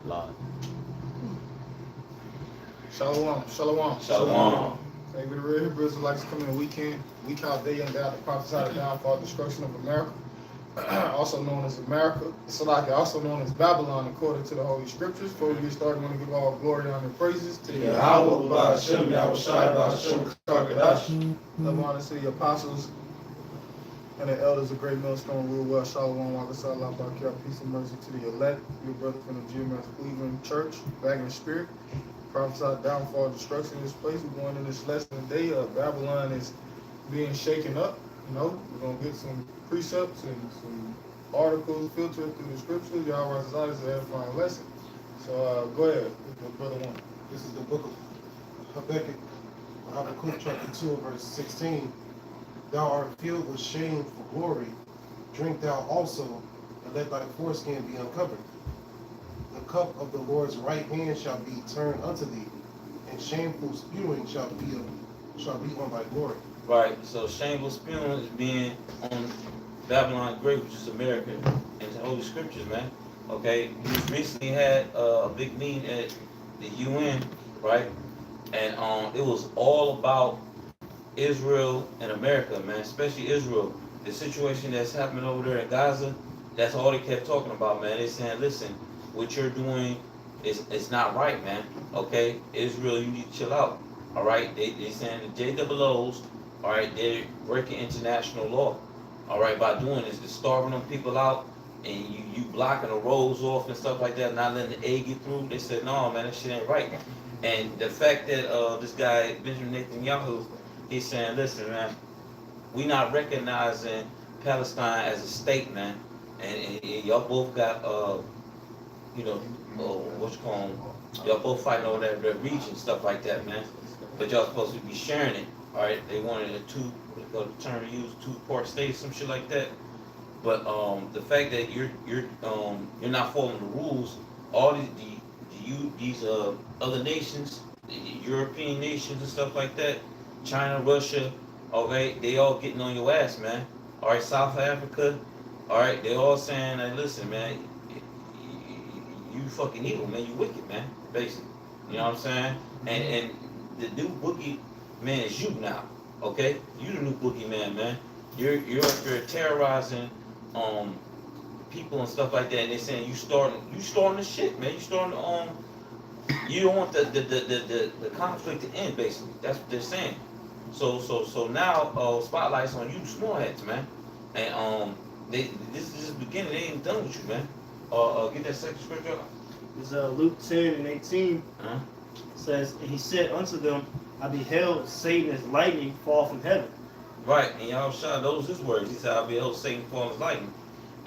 Lord. Shalom, shalom. Shalom. Hey, we the real Hebrew Israelites coming in weekend. Week out day and God to prophesy the downfall, destruction of America, also known as America. Salaki, also known as Babylon, according to the Holy Scriptures. Before we get started, I want to give all glory, honor, and praises to YAHAWAH, BAHASHAM, YAHAWASHI, BAHASHAM, HAQADASH. Love, honor to the apostles and the elders of Great Millstone, rule well, shalom, wakasah, bakiyah, peace and mercy to the elect, your brother from the GMS Cleveland Church, back in the spirit. Prophesy downfall, destruction in this place. We're going in this lesson today. Babylon is being shaken up. You know, we're going to get some precepts and some articles filtered through the scriptures. Y'all desire is an edifying lesson. So go ahead, brother one. This is the book of Habakkuk, chapter 2, verse 16. Thou art filled with shame for glory. Drink thou also, and let thy foreskin be uncovered. The cup of the Lord's right hand shall be turned unto thee, and shameful spewing shall be on thy glory. Right, so shameful spewing is being on Babylon Great, which is America, and the Holy Scriptures, man. Okay, we recently had a big meeting at the UN, right? And it was all about Israel and America, man, especially Israel. The situation that's happening over there in Gaza, that's all they kept talking about, man. They saying, listen, what you're doing is not right, man. Okay, Israel, you need to chill out. All right, they saying the JWOs, all right, they're breaking international law. All right, by doing this, they're starving them people out, and you blocking the roads off and stuff like that, not letting the aid get through. They said, no, man, that shit ain't right. And the fact that this guy Benjamin Netanyahu, he's saying, listen, man, we not recognizing Palestine as a state, man, and y'all both got you know, what you call them? Y'all both fighting over that region, stuff like that, man. But y'all supposed to be sharing it, all right? They wanted the term to use two-part state, some shit like that. But the fact that you're not following the rules, all these other nations, the European nations and stuff like that, China, Russia, okay, they all getting on your ass, man. All right, South Africa, all right, they all saying, hey, listen, man, you fucking evil, man. You wicked, man. Basically, you know what I'm saying? And the new boogie man is you now. Okay, you the new boogie man, man. You're terrorizing people and stuff like that. And they're saying you starting the shit, man. You starting you don't want the conflict to end. Basically, that's what they're saying. So now spotlight's on you, small heads, man. And this is just the beginning. They ain't done with you, man. Get that second scripture. It's Luke 10 and 18. Huh? Says, and he said unto them, I beheld Satan as lightning fall from heaven. Right, and Yahushua, those his words. He said, I beheld Satan fall as lightning.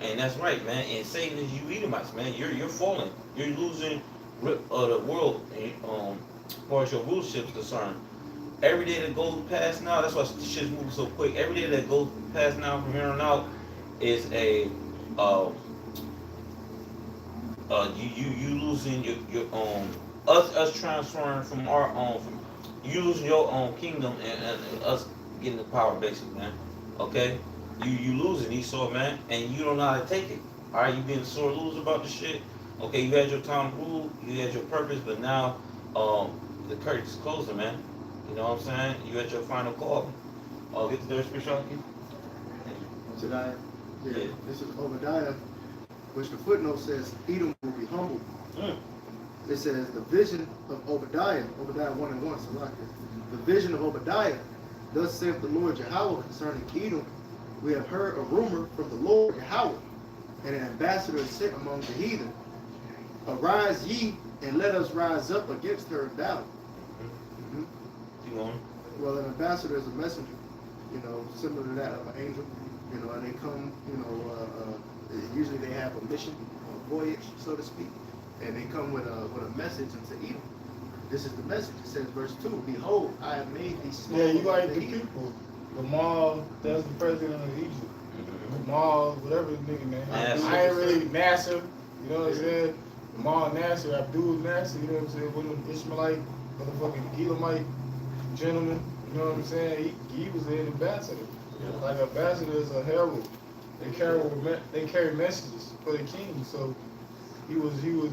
And that's right, man. And Satan is you Edomites, man. You're falling. You're losing the world as far as your rulership is concerned. Every day that goes past now, that's why this shit's moving so quick. Every day that goes past now from here on out is a you losing your us transferring from our own, from you losing your own kingdom and us getting the power, basically, man. Okay, you losing Esau, man, and you don't know how to take it. All right, you being sore loser about the shit. Okay, you had your time to rule, you had your purpose, but now the curtain's closing, man. You know what I'm saying? You at your final call. Get the third scripture. Obadiah. Yeah, Yeah. this is Obadiah, which the footnote says Edom will be humbled. It says the vision of Obadiah 1 and 1, Salaki. The vision of Obadiah, thus saith the Lord Yahawah concerning Edom, we have heard a rumor from the Lord Yahawah, and an ambassador is sent among the heathen. Arise ye, and let us rise up against her in battle. Keep going. Well, an ambassador is a messenger, similar to that of an angel, and they come, usually they have a mission, a voyage, so to speak, and they come with a message into Edom. This is the message. It says, verse 2, behold, I have made thee small. Yeah, you like among the heathen. people. Gamal, that's the president of Egypt. Gamal, whatever the nigga name. I ain't really Nasser, you know what I'm saying? Gamal Nasser, Abdul Nasser, you know what I'm saying? One of them Ishmaelite, motherfucking Elamite gentleman, you know what I'm saying? He was an ambassador. Like an ambassador is a herald. They carry messages for the king. So he was, you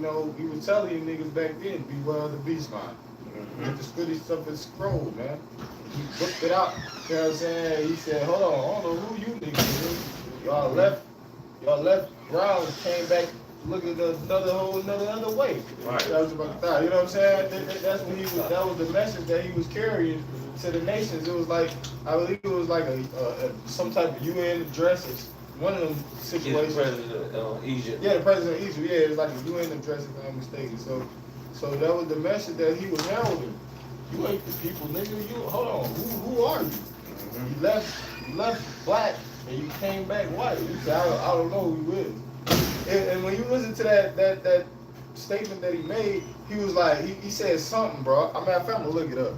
know know, he was telling you niggas back then, beware of the beast line. Get the study stuff and scroll, man. He booked it out. You know what I'm saying? He said, hold on, I don't know who you niggas is. Y'all left ground, came back looking at another way. Right. That was about to die. You know what I'm saying? That's when that was the message that he was carrying to the nations. It was like, I believe it was like some type of UN addresses. One of them situations. The president of Egypt. Yeah, the president of Egypt. Yeah, it was like a UN address, if I'm not mistaken. So that was the message that he was heralding. You ain't the people, nigga. You hold on. Who are you? You left black and you came back white. You said, I don't know who you is. And when you listen to that statement that he made, he was like, he said something, bro. I mean, I'm gonna look it up.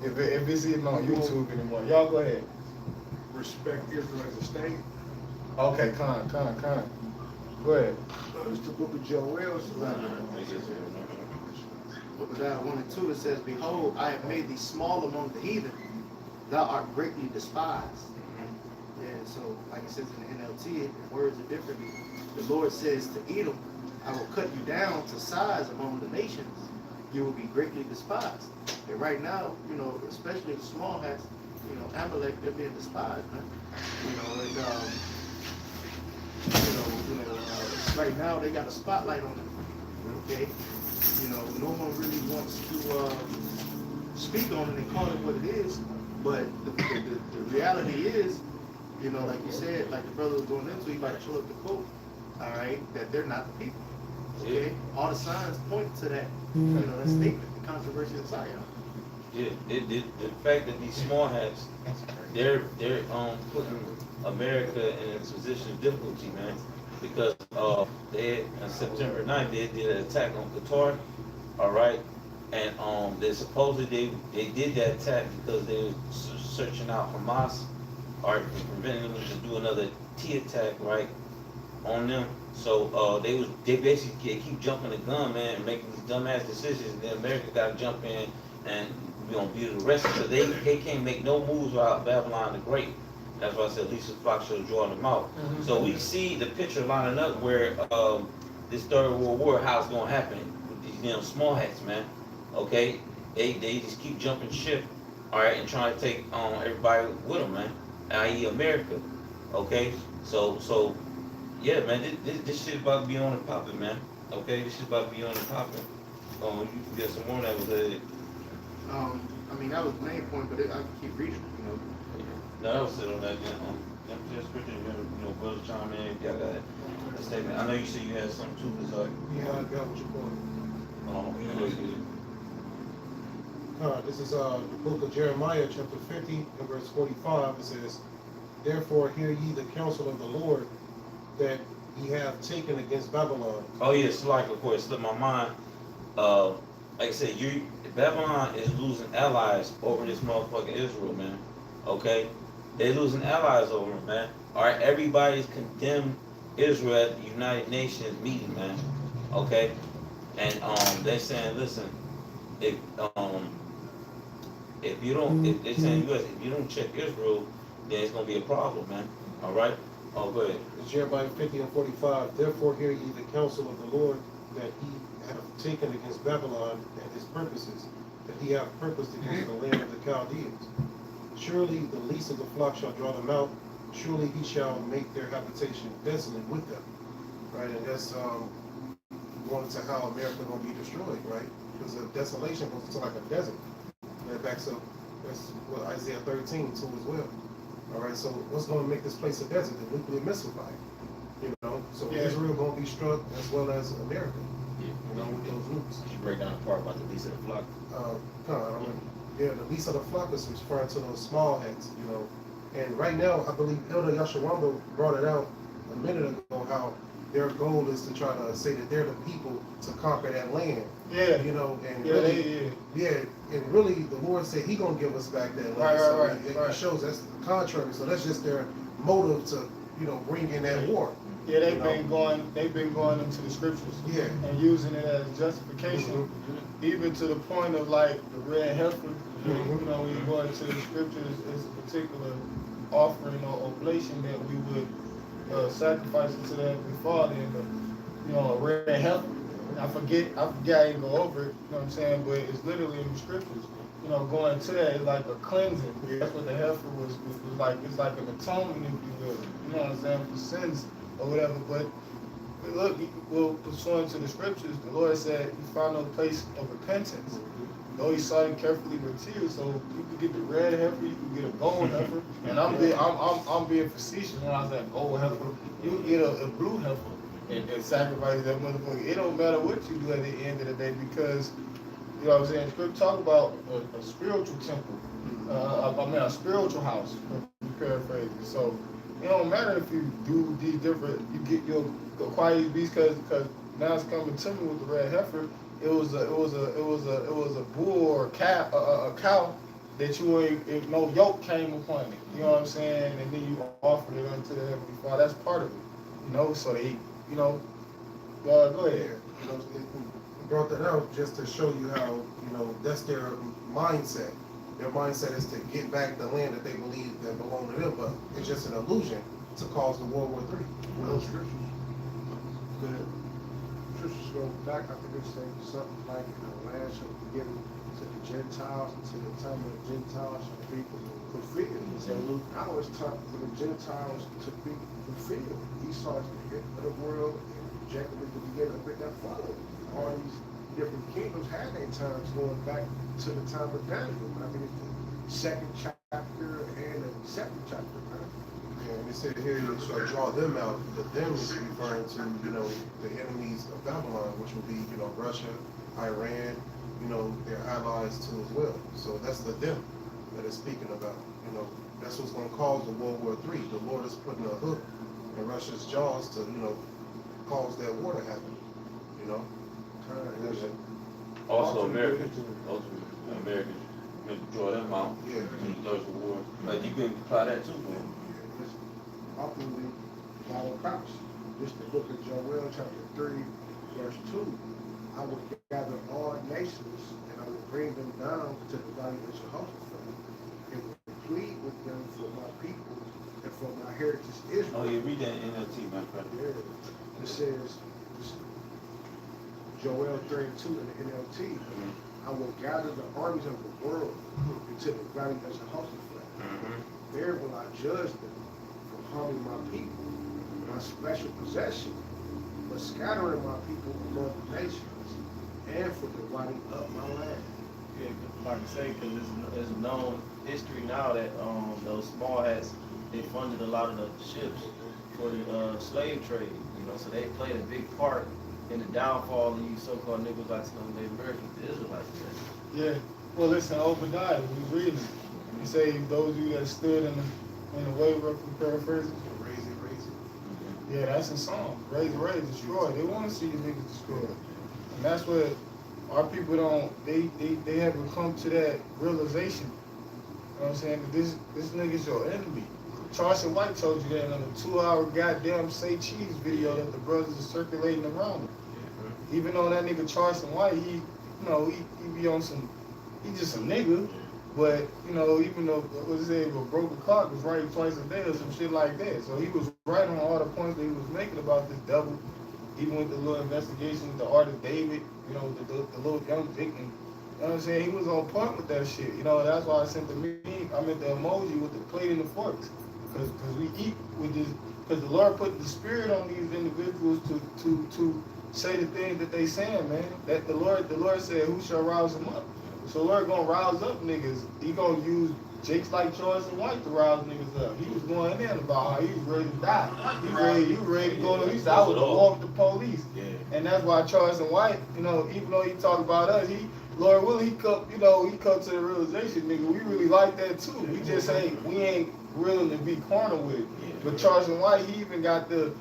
If it's even on YouTube anymore. Y'all go ahead. Respect Israel as a state. Okay, con. Go ahead. It's the book of Joel. Obadiah 1 and 2, it says, behold, I have made thee small among the heathen. Thou art greatly despised. And so, like it says in the NLT, the words are different. The Lord says to Edom, I will cut you down to size among the nations. You will be greatly despised. And right now, you know, especially the small hats, you know, Amalek, they're being despised, man. You know, and, right now they got a spotlight on them. Okay? You know, no one really wants to speak on it and call it what it is. But the reality is, you know, like you said, like the brother was going into, he about to show up the quote, all right, that they're not the people. Okay? All the signs point to that, you know, that statement, the controversy of Zion. Yeah, the fact that these small hats, they're putting America in a position of difficulty, man, because they on September 9th they did an attack on Qatar, all right, and they supposedly they did that attack because they were searching out Hamas, all right, preventing them to do another T attack, right, on them. So they basically keep jumping the gun, man, and making these dumbass decisions, and then America got to jump in and be the rest because they can't make no moves without Babylon the Great. That's why I said Lisa Flock should have drawn them out. So we see the picture lining up where this Third World War, how it's gonna happen with these small hats, man. Okay, they just keep jumping ship, all right, and trying to take everybody with them, man. I.e. America. Okay, so yeah, man, this shit about to be on and popping, man. Okay, this shit about to be on and popping. You can get some more that was I mean, that was the main point, but I can keep reading, you know. No, I'll sit on that. Just you know, brother chime in. Y'all got a statement. I know you said you had something too, Bizarre. Yeah, I got what you're going. This is the book of Jeremiah, chapter 50, and verse 45. It says, therefore hear ye the counsel of the Lord that ye have taken against Babylon. Oh yeah, it's like, of course, slipped my mind. Like I said, Babylon is losing allies over this motherfucking Israel, man. Okay? They're losing allies over them, man. Alright, everybody's condemned Israel at the United Nations meeting, man. Okay? And they're saying, listen, if you don't, if they're saying US, if you don't check Israel, then it's gonna be a problem, man. Alright? Oh, go ahead. It's Jeremiah 50 and 45. Therefore hear ye the counsel of the Lord that he hath taken against Babylon and his purposes, that he hath purposed against the land of the Chaldeans. Surely the least of the flock shall draw them out. Surely he shall make their habitation desolate with them. Right, and that's going to how America gonna be destroyed, right? Because the desolation goes into like a desert. And that backs up, that's what Isaiah 13 too as well. All right, so what's gonna make this place a desert? The nuclear missile fire. You know, so Israel gonna be struck as well as America. You know, with those nukes. Did you break down the part about the least of the flock? Yeah, the least of the flock is referring to those small heads, you know. And right now, I believe Elder Yashawamba brought it out a minute ago, how their goal is to try to say that they're the people to conquer that land. Yeah. You know, and and really the Lord said he gonna give us back that land. Right. It shows that's the contrary. So that's just their motive to, you know, bring in that war. Yeah, they've been going into the scriptures. Yeah. And using it as justification, even to the point of like the red heifer. You know, when you go into the scriptures, it's a particular offering or oblation that we would sacrifice it to the Heavenly Father, and you know, a red heifer. I forget I didn't go over it, you know what I'm saying? But it's literally in the scriptures. You know, going to that is like a cleansing. That's what the heifer was like. It's like an atonement, if you will. You know what I'm saying? For sins or whatever. But look, well, pursuant to the scriptures, the Lord said He found no place of repentance. Though He sought it carefully with tears, so you could get the red heifer, you could get a gold heifer, and I'm being facetious when I say gold heifer. You could get a blue heifer and sacrifice that motherfucker. It don't matter what you do at the end of the day because you know what I'm saying. Scripture talk about a spiritual temple, a spiritual house. Paraphrasing. So it don't matter if you do these different. You get your acquire these beasts because now it's coming to me with the red heifer. It was a bull or a cow that you ain't no yoke came upon it. You know what I'm saying? And then you offered it unto the Heavenly Father. That's part of it. You know, so they, you know, go ahead. You know, we brought that out just to show you how, you know, that's their mindset. Their mindset is to get back the land that they believe that belong to them, but it's just an illusion to cause the World War III. Those scriptures. The scriptures go back, I think it's saying something like, you know, land shall be given to the Gentiles until the time of the Gentiles shall be fulfilled. So now it's time for the Gentiles to be fulfilled. Esau is the head of the world, and Jacob is the beginning of it that followed. All these different kingdoms had their times going back to the time of Daniel. I think it's the second chapter and the second chapter. And it said here, you shall draw them out. The them is referring to, you know, the enemies of Babylon, which would be, you know, Russia, Iran, you know, their allies too as well. So that's the them that it's speaking about. You know, that's what's going to cause the World War III. The Lord is putting a hook in Russia's jaws to, you know, cause that war to happen. You know. Also Americans meant to draw them out. Yeah. In the Third War. Like you can apply that too, man. Ultimately, follow prophecy. Just the book of Joel, chapter 3, verse 2. I will gather all nations and I will bring them down to the valley of Jehoshaphat and will plead with them for my people and for my heritage Israel. Oh, you read that in NLT, my friend. Yeah. It says, Joel 32 in the NLT, I will gather the armies of the world into the valley of Jehoshaphat. There will I judge them for harming my people, my special possession, but scattering my people among the nations, and for dividing up my land. Yeah, like I say, because it's known history now that those small hats, they funded a lot of the ships for the slave trade. You know, so they played a big part in the downfall of these so-called niggas like Native Americans, the Israelites. Yeah. Well, listen, Obadiah, we reading. He say those of you that stood in the way, roughly paraphrasing. Raise it. Yeah, that's in Psalm. Raise, destroy. They want to see the niggas destroyed. And that's what our people don't, they haven't come to that realization. You know what I'm saying? That this nigga's your enemy. Charleston White told you that in a 2-hour goddamn Say Cheese video that the brothers are circulating around him. Even though that nigga Charleston White, he be on some, he just a nigga. But, you know, even though, what is it, a broken clock was right twice a day or some shit like that. So he was right on all the points that he was making about this devil. Even with the little investigation with the artist David, you know, the little young victim. You know what I'm saying? He was on point with that shit. You know, that's why I sent the meme, I meant the emoji with the plate and the forks. Because we eat with this, because the Lord put the spirit on these individuals to say the things that they saying, man. That the Lord said, who shall rouse them up? So the Lord gonna rouse up niggas. He gonna use jakes like Charleston White to rouse niggas up. He was going in about how he was ready to die. He was ready to go to, he said, I was walk the police. Yeah. And that's why Charleston White, you know, even though he talk about us, Lord willing, he come to the realization, nigga, we really like that too. We just we ain't willing to be corner with it. Yeah. But Charleston White, he even got the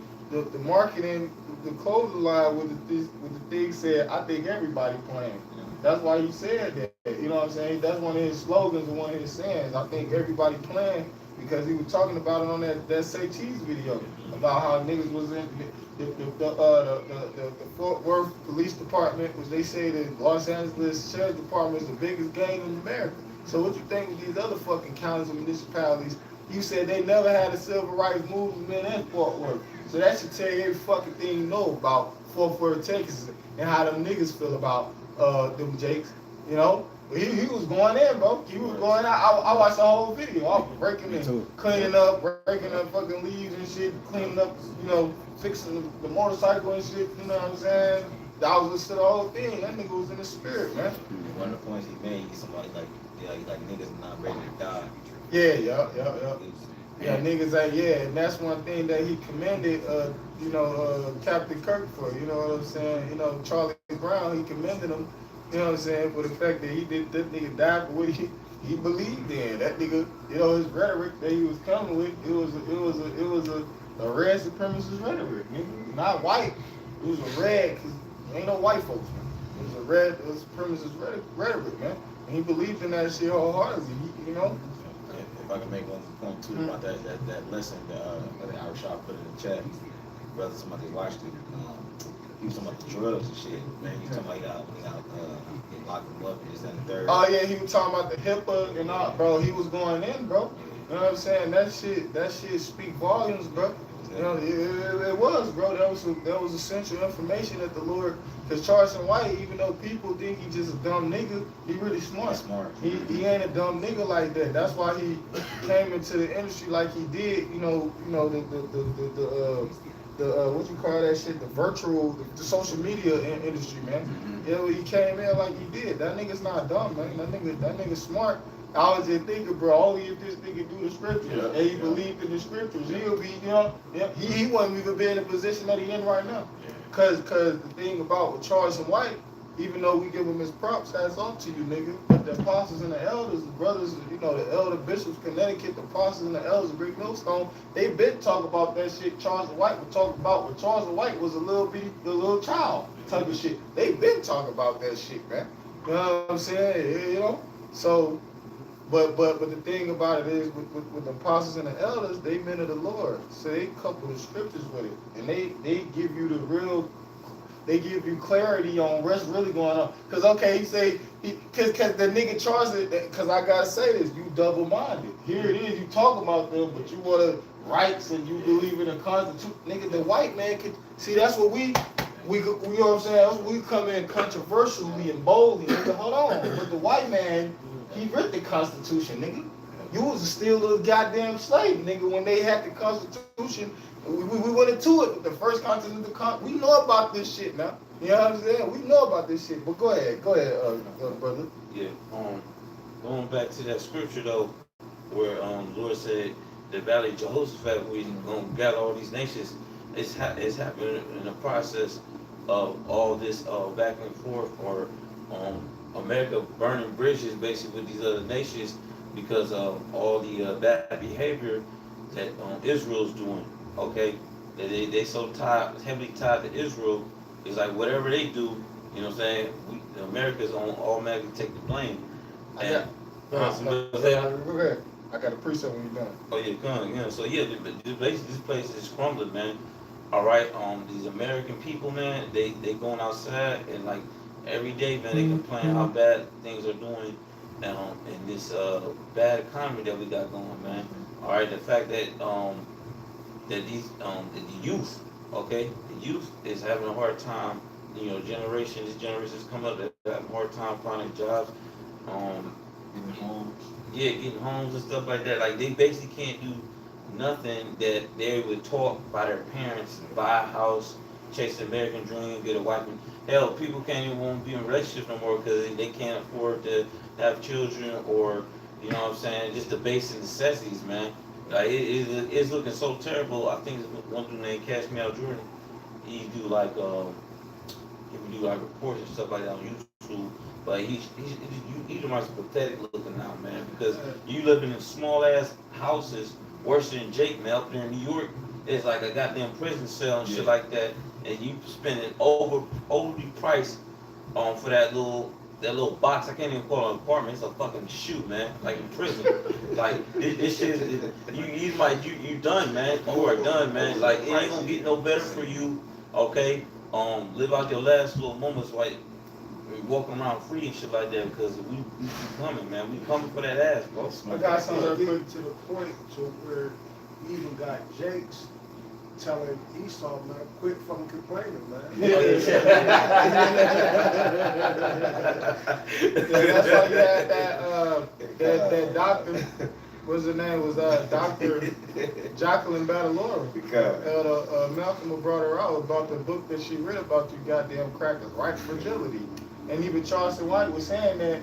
marketing, the clothing line with the thing said, I think everybody playing. That's why he said that. You know what I'm saying? That's one of his slogans and one of his sayings. I think everybody playing, because he was talking about it on that Say Cheese video about how niggas was in the Fort Worth Police Department, which they say the Los Angeles Sheriff's Department is the biggest gang in America. So what you think of these other fucking counties and municipalities? You said they never had a civil rights movement in Fort Worth. So that should tell you every fucking thing you know about Fort Worth, Texas, and how them niggas feel about them Jakes. You know, he was going in, bro. He was going out. I watched the whole video. I was breaking and cleaning up, breaking up fucking leaves and shit, cleaning up, you know, fixing the motorcycle and shit. You know what I'm saying? I was listening to the whole thing. That nigga was in the spirit, man. One of the points he made, he's somebody like, yeah, he like niggas not ready to die. Yeah, niggas like, and that's one thing that he commended, Captain Kirk for, you know what I'm saying? You know, Charlie Brown, he commended him, you know what I'm saying, for the fact that that nigga died for what he believed in. That nigga, you know, his rhetoric that he was coming with, it was a red supremacist rhetoric, nigga. Not white. It was a red, cause ain't no white folks, man. It was a red supremacist rhetoric, man. And he believed in that shit wholeheartedly, you know? If I can make one point too about that lesson that I think RAWCHAA put in the chat, brother, somebody watched it. He was talking about the drugs and shit. Man, he was talking about he locked him up and this and the third. Oh yeah, he was talking about the HIPAA and all, bro. He was going in, bro. You know what I'm saying? That shit speak volumes, bro. You know, it was, bro. That was essential information that the Lord. Cause Charleston White, even though people think he just a dumb nigga, he really smart. He ain't a dumb nigga like that. That's why he came into the industry like he did. You know the what you call that shit? The social media industry, man. Yeah, he came in like he did. That nigga's not dumb, man. That nigga smart. I was just thinking, bro, only if this nigga do the scriptures and he believed in the scriptures, he'll be, you know, he wouldn't even be in the position that he in right now. Cause the thing about with Charles and White, even though we give him his props, hats off to you, nigga. But the apostles and the elders, the brothers, you know, the elder bishops, Connecticut, the apostles and the elders of Great Millstone, they been talking about that shit. Charles White would talk about when Charles White was a little child type of shit. They been talking about that shit, man. You know what I'm saying? You know, so. But the thing about it is with the apostles and the elders, they men of the Lord. So they couple the scriptures with it. And they give you they give you clarity on what's really going on. Cause okay, he say cause the nigga Charles, cause I gotta say this, you double-minded. Here it is, you talk about them, but you want rights and you believe in the Constitution. Nigga, the white man can see that's what we you know what I'm saying? That's what we come in controversially and boldly. Nigga, hold on. But the white man, he wrote the Constitution, nigga. You was still a little goddamn slave, nigga. When they had the Constitution, we went into it with the first continental we know about this shit now. You know what I'm saying? We know about this shit. But go ahead, brother. Yeah. Going back to that scripture though, where the Lord said the valley of Jehoshaphat, we're gonna gather all these nations. It's happening in the process of all this back and forth, or America burning bridges basically with these other nations because of all the bad behavior that Israel's doing. Okay, that they so heavily tied to Israel. It's like whatever they do, you know what I'm saying? America's on automatically take the blame. And Go ahead. I got a preset when you're done. Oh yeah, come on. So yeah, basically this place is crumbling, man. All right, these American people, man, they going outside and like every day, man, they complain how bad things are doing, in this bad economy that we got going, man. All right, the fact that that these the youth, okay, the youth is having a hard time. You know, this generation is coming up that have a hard time finding jobs, getting homes and stuff like that. Like they basically can't do nothing that they were taught by their parents. Buy a house, chase the American dream, get a wife. Hell, people can't even want to be in relationships no more because they can't afford to have children, or you know what I'm saying, just the basic necessities, man. Like it's looking so terrible. I think it's one dude named Cash Me Out Jordan. He do like reports and stuff like that on YouTube. But he's the most pathetic looking now, man, because you living in small ass houses, worse than Jake, man, up there in New York. It's like a goddamn prison cell and shit like that, and you spending overly priced for that little box. I can't even call it an apartment. It's a fucking shoe, man. Like in prison. Like this shit is you done, man. You are done, man. Like it ain't gonna get no better for you. Okay, live out your last little moments like walking around free and shit like that, because we coming, man. We coming for that ass, bro. I got something to the point to where you even got Jakes telling Esau, man, quit fucking complaining, man. Yeah, that's why you had that doctor. What's her name? Was Dr. Jacqueline Badalora. Malcolm brought her out about the book that she read about you goddamn crackers, right? Fragility. And even Charleston White was saying that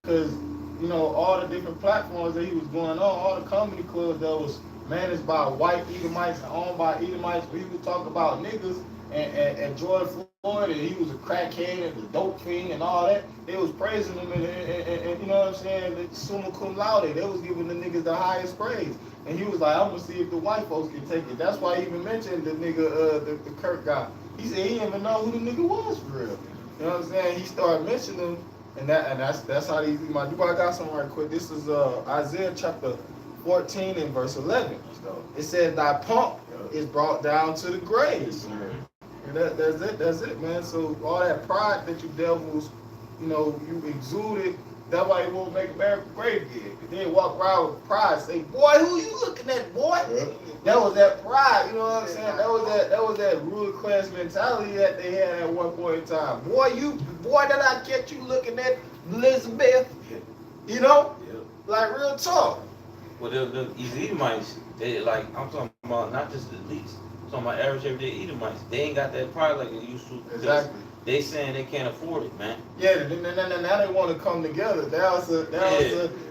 because, you know, all the different platforms that he was going on, all the comedy clubs that was managed by white Edomites and owned by Edomites, where he would talk about niggas and George Floyd, and he was a crackhead and a dope fiend and all that. They was praising him and you know what I'm saying, summa cum laude. They was giving the niggas the highest praise. And he was like, I'm gonna see if the white folks can take it. That's why he even mentioned the nigga, the Kirk guy. He said he didn't even know who the nigga was for real. You know what I'm saying? He started mentioning them, and that's how these my dude. I got something right quick. This is Isaiah chapter 14 and verse 11. It says, thy pomp is brought down to the grave. And that's it, man. So all that pride that you devils, you know, you exuded, that's why you won't make America great again. Because then walk around with pride, say, boy, who you looking at, boy? That was that pride, you know what I'm saying? That was that ruling class mentality that they had at one point in time. Boy, did I get you looking at Elizabeth? You know? Like real talk. Well, these Edomites, they like, I'm talking about not just the elites, I'm talking about average everyday Edomites. They ain't got that pride like they used to. Exactly. They saying they can't afford it, man. Yeah, now they want to come together.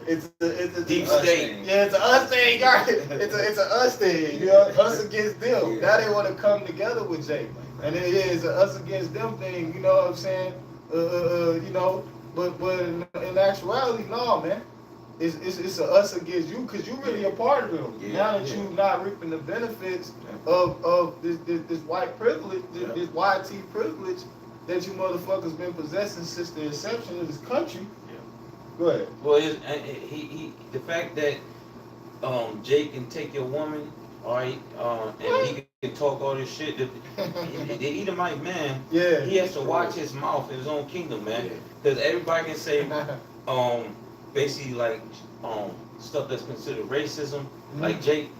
It's a Deep state. Yeah, it's an us thing, right? It's an us thing, you know, us against them. Yeah. Now they want to come together with Jay, and it's an us against them thing. You know what I'm saying? You know, but in actuality, no, man. It's a us against you because you really a part of them. Yeah, Now that you not reaping the benefits of this white privilege, this YT privilege that you motherfuckers been possessing since the inception of this country. Go ahead. Well, the fact that Jake can take your woman, all right, and he can talk all this shit. The Edomite man, Yeah. he has to watch his mouth in his own kingdom, man, because everybody can say, basically like stuff that's considered racism, like Jake.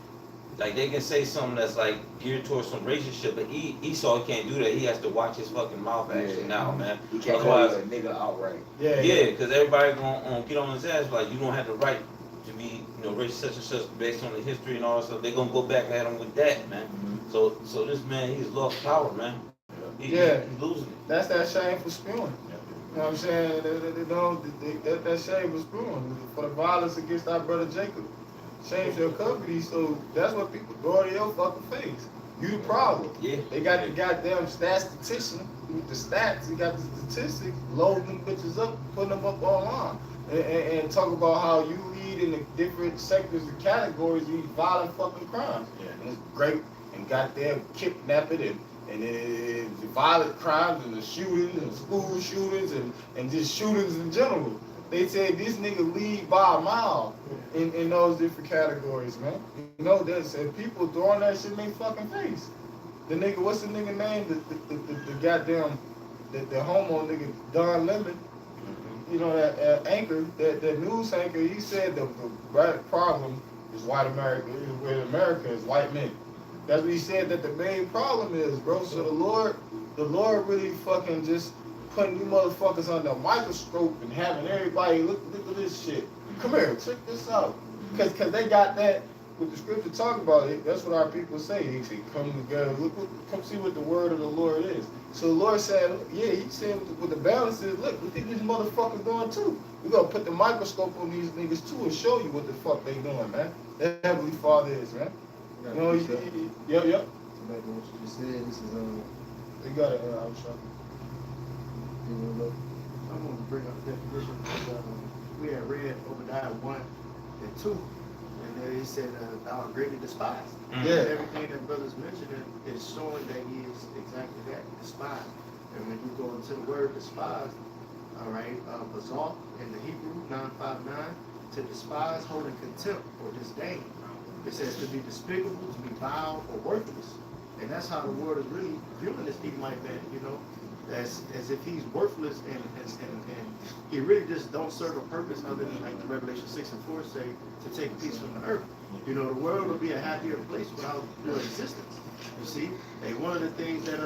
Like they can say something that's like geared towards some racist shit, but Esau can't do that. He has to watch his fucking mouth actually now, man. He can't call you a nigga outright. Yeah, because everybody gonna get on his ass like you don't have the right to be, you know, racist such and such based on the history and all that stuff. They're gonna go back at him with that, man. So this man, he's lost power, man. He's losing it. That's that shameful spewing. You know what I'm saying? That shameful spewing for the violence against our brother Jacob. Change your company, so that's what people throw in your fucking face. You the problem. Yeah. They got the goddamn statistician with the stats. He got the statistics, loading them bitches up, putting them up online, and talk about how you lead in the different sectors and categories, you violent fucking crimes. Yeah. And it's great and goddamn kidnapping and the violent crimes and the shootings and school shootings and just shootings in general. They said this nigga lead by a mile in those different categories, man. You know this, and people throwing that shit in their fucking face. The nigga, what's the nigga name? The goddamn, the homo nigga, Don Lemon. You know, that anchor, that news anchor, he said the right problem is white America, where America is white men. That's what he said that the main problem is, bro. So the Lord really fucking just putting you motherfuckers under a microscope and having everybody look at this shit. Come here, check this out. Cause they got that with the scripture talking about it. That's what our people say. He said, come together, come see what the word of the Lord is. So the Lord said, yeah, he said what the balance is, look at these motherfuckers doing too. We're gonna put the microscope on these niggas too and show you what the fuck they doing, man. That Heavenly Father is, man. You know, yep. Back to what you just said, this is You got it, Al-Shah. I'm going to bring up the definition because we had read Obadiah 1 and 2, and then he said, thou art greatly despised. Yeah. Everything that brothers mentioned is showing that he is exactly that, despised. And when you go into the word despised, all right, bazal in the Hebrew 959, to despise, hold in contempt, or disdain. It says to be despicable, to be vile, or worthless. And that's how the word is really viewing this Edomite man, you know. as if he's worthless and he really just don't serve a purpose other than like the Revelation 6:4 say to take peace from the earth. You know, the world would be a happier place without your existence. You see, and one of the things that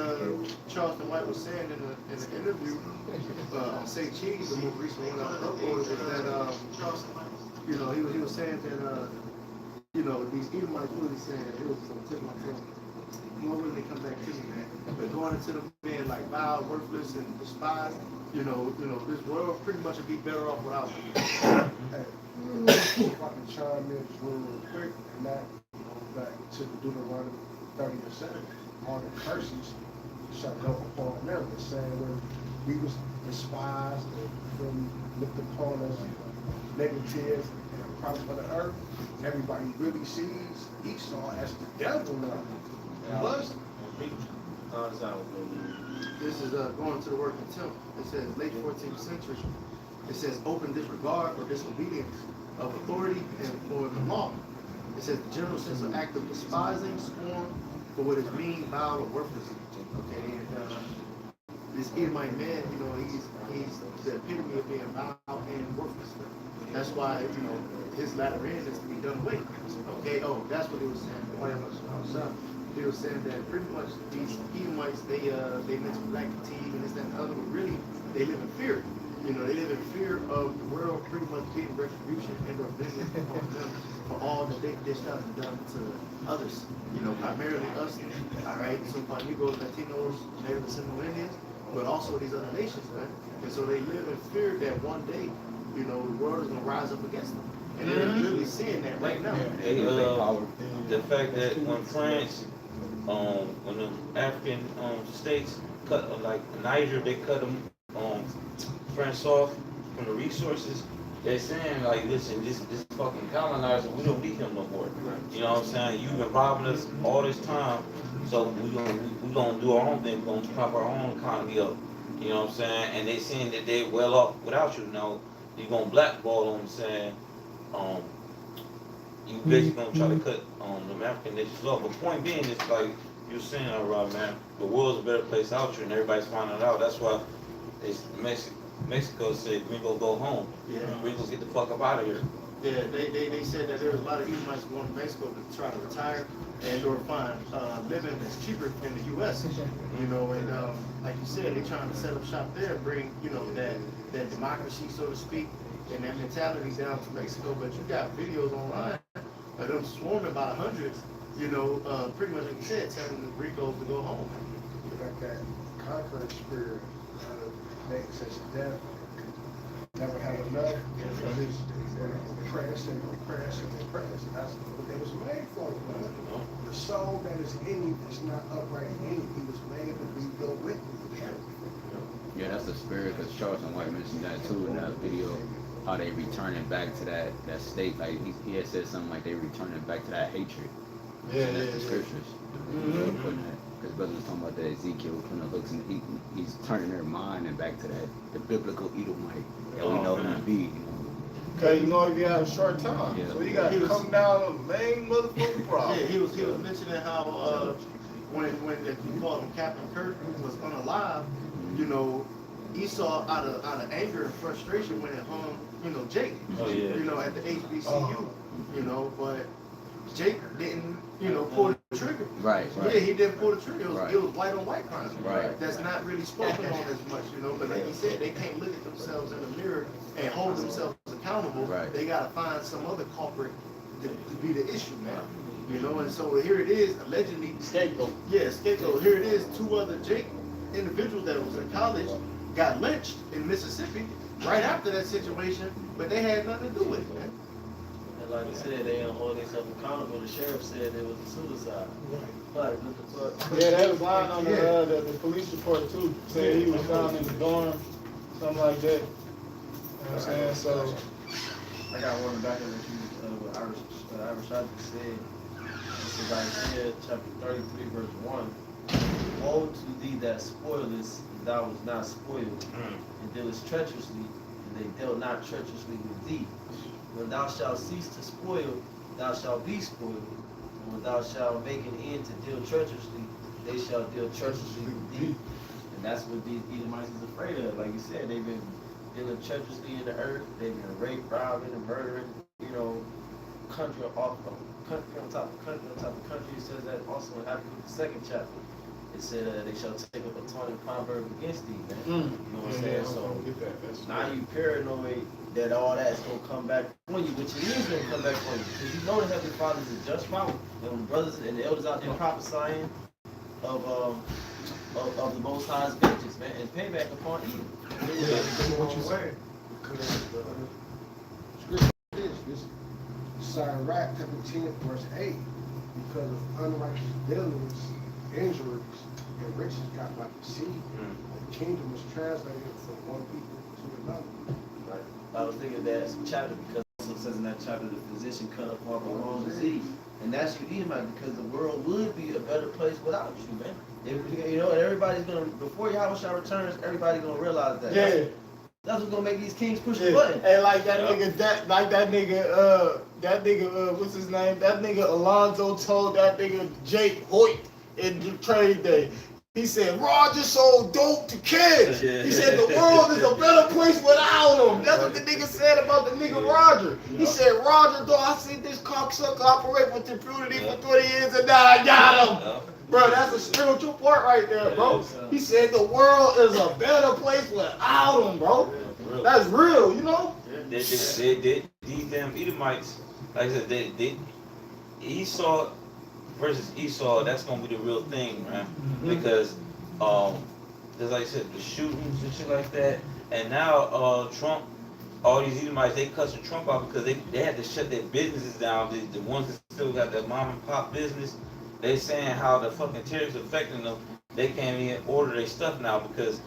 Charleston White was saying in the interview on St. Cheese, the most recent one I uploaded, was that you know, he was saying that you know, these Edomites really saying it was on the tip of my tongue. More when they come back to me, man. But going into them being like vile, worthless, and despised, you know, this world pretty much would be better off without them. Hey, if I can chime in just real quick, and that back to the Deuteronomy 30:7, all the curses shall go upon them. It's saying when we was despised and looked upon as negative and a problem for the earth, everybody really sees Esau as the devil now. Was This is going to the word contempt. It says late 14th century. It says open disregard or disobedience of authority and for the law. It says the general sense of act of despising, scorn for what is mean, vile, or worthless. Okay, and this Edomite man, you know, he's the epitome of being vile and worthless. That's why, you know, his latter end is to be done away. Okay, oh, that's what he was saying. He was saying that pretty much these Edomites, they mention black fatigue and this, that, and the other, but really they live in fear. You know, they live in fear of the world pretty much getting retribution and or vengeance upon them for all that they dished out and done to others. You know, primarily us, all right, so Amigos, Latinos, Native and Seminole Indians, but also these other nations, man. And so they live in fear that one day, you know, the world is gonna rise up against them. And they're literally seeing that right now. The fact that when France, when the African states cut, like Niger, they cut them France off from the resources. They're saying like, listen, this fucking colonizer, we don't need him no more. You know what I'm saying? You've been robbing us all this time, so we gonna do our own thing. We're gonna prop our own economy up. You know what I'm saying? And they saying that they're well off without you. Now you're gonna blackball them, saying you basically gonna try to cut the African nations off. But point being is like you were saying, Rob, man, the world's a better place out here, and everybody's finding it out. That's why Mexico said we gonna go home. Yeah. We gonna get the fuck up out of here. Yeah, they said that there was a lot of Edomites going to Mexico to try to retire and or find living that's cheaper in the U.S. You know, and like you said, they trying to set up shop there and bring, you know, that democracy, so to speak, and that mentality down to Mexico. But you got videos online of them swarming by hundreds, you know, pretty much like you said, telling the Ricos to go home. you got that conquering spirit makes such death. Never have enough. Oppress and oppress and oppress. That's what they was made for, man. The soul that is in you is not upright in you. He was made to be your witness. Yeah, that's the spirit, because Charleston White mentioned that too in that video, how they returning back to that state. Like he had said something like they returning back to that hatred. Yeah, That's the scriptures. Because brother was talking about that Ezekiel putting the hooks, and he's turning their mind and back to the biblical Edomite that we know him to be. Okay, you know, if you have a short time, Yeah. so you got to come down on the main motherfucking problem. Yeah, he was mentioning how when if you call him Captain Kirk was unalive, you know, Esau out of anger and frustration went and hung, you know, Jake. Oh, yeah. You know, at the HBCU. You know, but Jake didn't, you know, pull the trigger. Right. Yeah, he didn't pull the trigger. Right. It was white on white crime. Right. That's not really spoken on as much, you know. But like you said, they can't look at themselves in the mirror and hold themselves accountable. Right. They gotta find some other culprit to be the issue, man. You know, and so here it is, allegedly Scapegoat. Yeah, scapegoat. Here it is, two other Jake individuals that was in college got lynched in Mississippi right after that situation, but they had nothing to do with it, man. And like I said, they don't hold themselves accountable. The sheriff said it was a suicide. Like, what the fuck? Yeah, that was lying on the police report too. Saying he was found in the dorm, something like that. You know what I'm saying? So I got one back in what Irish just said. It's in Isaiah chapter 33, verse 1. Woe to thee that spoilest, and thou was not spoiled, and dealest treacherously, and they dealt not treacherously with thee. When thou shalt cease to spoil, thou shalt be spoiled. And when thou shalt make an end to deal treacherously, they shall deal treacherously with thee. And And that's what these Edomites is afraid of. Like you said, they've been dealing treacherously in the earth. They've been raped, robbing, and murdering. Country on top of country on top of country. It says that also in Habakkuk, the 2nd chapter. It said they shall take up a taunting proverb against thee, man. You know what I'm saying? So now you paranoid that all that's gonna come back on you, which it is gonna come back on you, because you know the Heavenly Father is a just power. And when brothers and the elders out there prophesying of the Most High's vengeance, man, and payback upon evil. What you saying? Because the scripture is Sirach chapter 10 verse 8, because of unrighteous dealings, injuries, and riches got by deceit, the kingdom is translated from one people to another. Right. I was thinking of that chapter because it also says in that chapter the physician cut up off a wrong disease. And that's you Edomite, because the world would be a better place without you, man. And everybody's gonna, before Yahawashi returns, everybody's gonna realize that. Yeah. That's what's gonna make these kings push the button. And like that nigga, what's his name? That nigga Alonzo told that nigga Jake Hoyt in the trade day. He said, Roger sold dope to kids. He said, the world is a better place without him. That's what the nigga said about the nigga Roger. He said, Roger, though, I see this cocksucker operate with impunity for 20 years and now I got him. Bro, that's a spiritual part right there, bro. He said the world is a better place without him, bro. That's real, you know? These damn Edomites, like I said, Esau versus Esau, that's gonna be the real thing, man. Because just like I said, the shootings and shit like that. And now Trump, all these Edomites, they cussing Trump out because they had to shut their businesses down. The ones that still got their mom and pop business, they saying how the fucking tariffs affecting them. They can't even order their stuff now because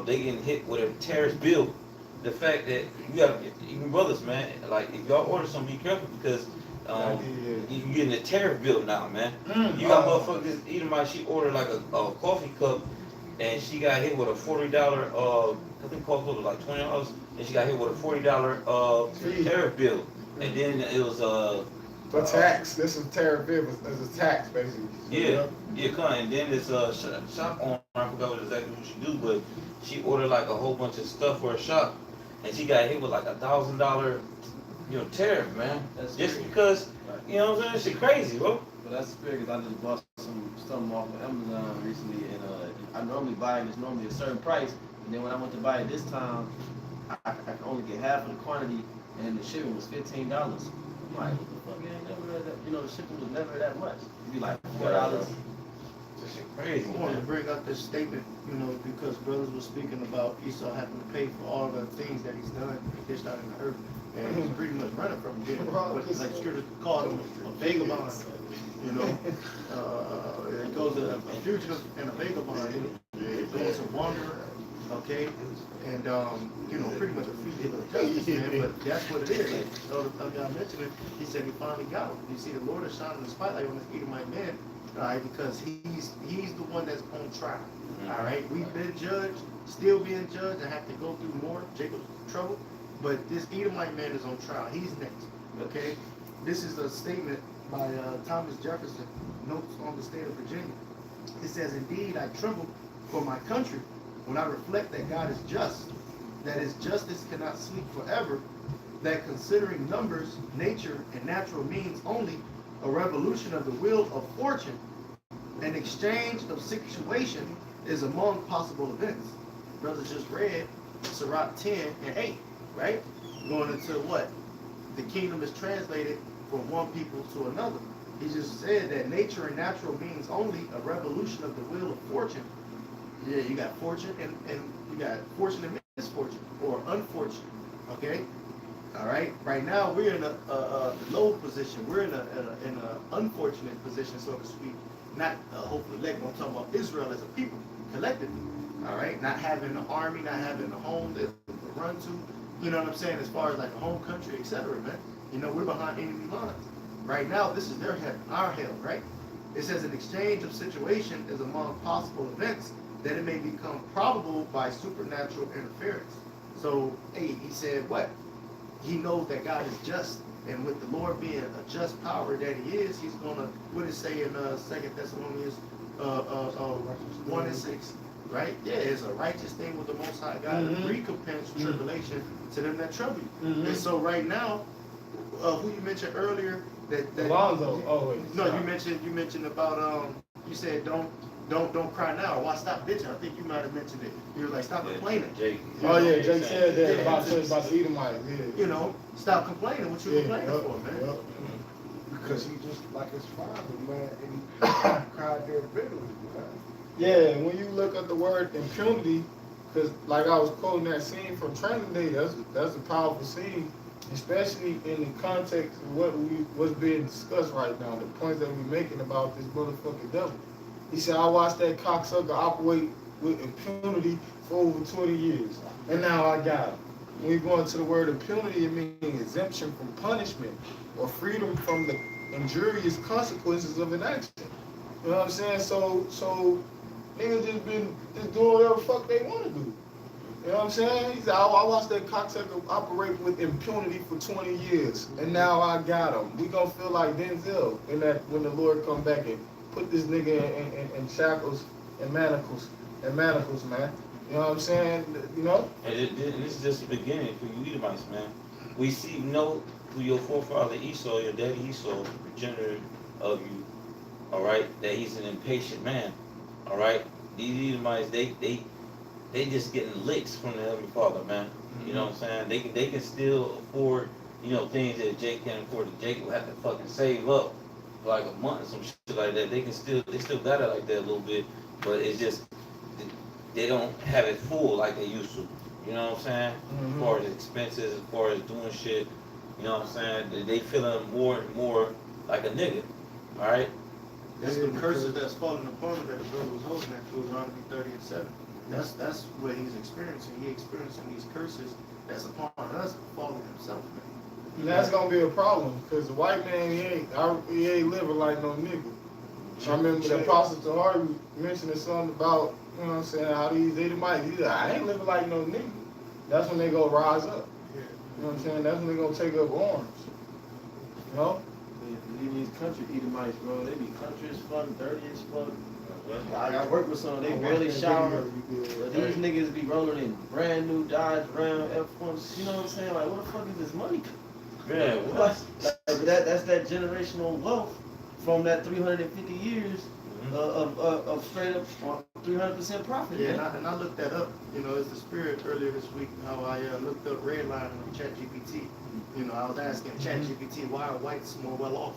they getting hit with a tariff bill. The fact that you got even brothers, man, like if y'all order something, be careful because you getting a tariff bill now, man. You got motherfuckers. Edomite, she ordered like a coffee cup, and she got hit with a $40. I think coffee was like $20, and she got hit with a $40 tariff bill. And then it was a tax. This is tariff bill. It's a tax, basically. Yeah, and then this shop owner, I forgot exactly what she do, but she ordered like a whole bunch of stuff for a shop, and she got hit with like $1,000, tariff, man. That's just crazy. because, you know what I'm saying? Shit crazy, bro. But that's the because I just bought something off of Amazon recently, and I normally buy it. It's normally a certain price, and then when I went to buy it this time, I could only get half of the quantity, and the shipping was $15. I'm like, what the fuck? It ain't never that. The shipping was never that much. It'd be like $4. This shit crazy, I wanted to man. bring up this statement, because brothers were speaking about Esau having to pay for all the things that he's done, he dished out in the earth, and he's pretty much running from it. What like scripture called him a vagabond, it goes a fugitive and a vagabond, it goes a wanderer, okay, and pretty much a fugitive of justice, man. But that's what it is. So I mentioned it. He said he finally got him. You see, the Lord is shining the spotlight on this Edomite man. All right, because he's the one that's on trial. All right, we've been judged, still being judged, and have to go through more Jacob's trouble. But this Edomite man is on trial. He's next. Okay, this is a statement by Thomas Jefferson, Notes on the State of Virginia. It says, "Indeed, I tremble for my country when I reflect that God is just, that His justice cannot sleep forever, that considering numbers, nature, and natural means only, a revolution of the wheel of fortune, an exchange of situation is among possible events." Brothers just read Sirach 10 and 8, right? Going into what? The kingdom is translated from one people to another. He just said that nature and natural means only, a revolution of the wheel of fortune. Yeah, you got fortune and you got fortune and misfortune, or unfortunate, okay? All right. Right now we're in a low position. We're in an unfortunate position, so to speak. Not hopefully, I'm talking about Israel as a people, collectively. All right. Not having an army, not having a home to run to. You know what I'm saying? As far as like a home country, etc. Man. We're behind enemy lines. Right now, this is their heaven, our hell. Right. It says an exchange of situation is among possible events that it may become probable by supernatural interference. So, he said what? He knows that God is just, and with the Lord being a just power that He is, He's gonna. What does it say in 2 Thessalonians 1:6? right? Yeah, it's a righteous thing with the Most High God. Mhm. Recompense tribulation to them that trouble you. Mhm. And so right now, who you mentioned earlier that Alonzo. Oh wait. no, you mentioned about you said don't cry now. Why stop bitching? I think you might have mentioned it. You were like stop complaining. Jake. Oh yeah, Jake said that Yeah. about the Edomites. Yeah. You know, stop complaining. What you complaining yep, for, man? yep. Because he just like his father, man, and he cried there bitterly, man. Yeah, when you look at the word impunity, because like I was quoting that scene from Training Day, that's a powerful scene, especially in the context of what's being discussed right now, the points that we're making about this motherfucking devil. He said, I watched that cocksucker operate with impunity for over 20 years, and now I got him. When you go into the word impunity, it means exemption from punishment or freedom from the injurious consequences of an action. You know what I'm saying? So niggas just doing whatever the fuck they want to do. You know what I'm saying? He said, I watched that cocksucker operate with impunity for 20 years, and now I got him. We gonna feel like Denzel when the Lord come back and put this nigga in shackles and manacles, man. You know what I'm saying? You know? And this is just the beginning for you Edomites, man. We see, through your forefather Esau, your daddy Esau, the progenitor of you, all right, that he's an impatient man, all right? These Edomites, they just getting licks from the Heavenly Father, man. You know what I'm saying? They can still afford, things that Jake can't afford. Jake will have to fucking save up for like a month or some shit like that. They still got it like that a little bit, but it's just they don't have it full like they used to. You know what I'm saying? Mm-hmm. As far as expenses, as far as doing shit, you know what I'm saying? They feeling more and more like a nigga. All right? That's the curses that's falling upon him that the brother was holding at Deuteronomy 30 and 7. That's what he's experiencing. He's experiencing these curses that's upon us falling himself, man. And that's gonna be a problem, because the white man, he ain't living like no nigga. I remember the Apostle Tahari mentioning something about, you know what I'm saying, how these Edomites, he's like, I ain't living like no nigga. That's when they go rise up. Yeah. You know what I'm saying? That's when they gonna take up arms. You know? These country Edomites, bro, they be country as fuck, dirty as fuck. I work with some, they barely shower. But these niggas be rolling in brand new Dodge Ram F1s. You know what I'm saying? Like, where the fuck is this money? Yeah, What? Like, that's that generational wealth from that 350 years of straight up 300% profit. Yeah, man. and I looked that up. It's the spirit earlier this week, how I looked up redlining on ChatGPT. I was asking ChatGPT, why are whites more well off?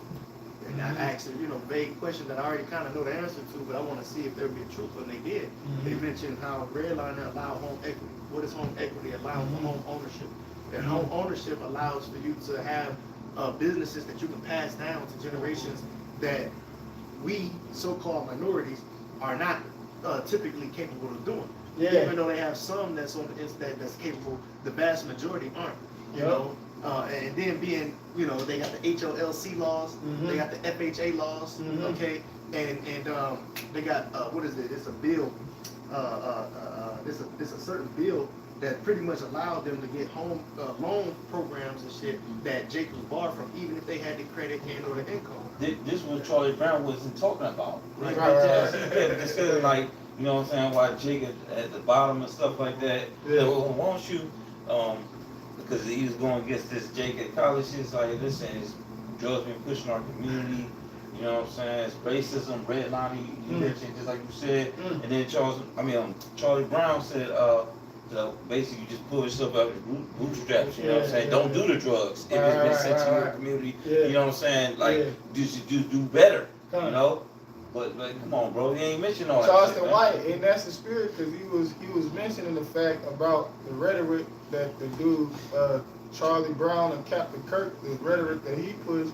And I asked her, vague question that I already kind of know the answer to, but I want to see if there would be a truth, and they did. They mentioned how redlining allow home equity. What is home equity? Allows for home ownership. And home ownership allows for you to have businesses that you can pass down to generations that we, so-called minorities, are not typically capable of doing. Yeah. Even though they have some that's on the instant that's capable, the vast majority aren't. You know, and then being, they got the HOLC laws, they got the FHA laws, okay, and they got what is it? It's a bill, it's a certain bill that pretty much allowed them to get home loan programs and shit that Jake was barred from, even if they had the credit and or the income. This was Charlie Brown wasn't talking about. Right. He said like, you know what I'm saying, why Jake at the bottom and stuff like that. Yeah. Well, won't you, because he was going against this Jake at college, it's like, listen, it's drugs being pushed in our community, you know what I'm saying, it's racism, redlining, you mentioned, just like you said, and then Charlie Brown said, so basically you just pull yourself out of the bootstraps, you know what I'm saying, don't do the drugs if it's been sent to your community, you know what I'm saying, like, just do better, you know. But come on, bro, he ain't mentioned all that Charleston shit, White, and that's the spirit, because he was mentioning the fact about the rhetoric that the dude Charlie Brown and Captain Kirk, the rhetoric that he pushed.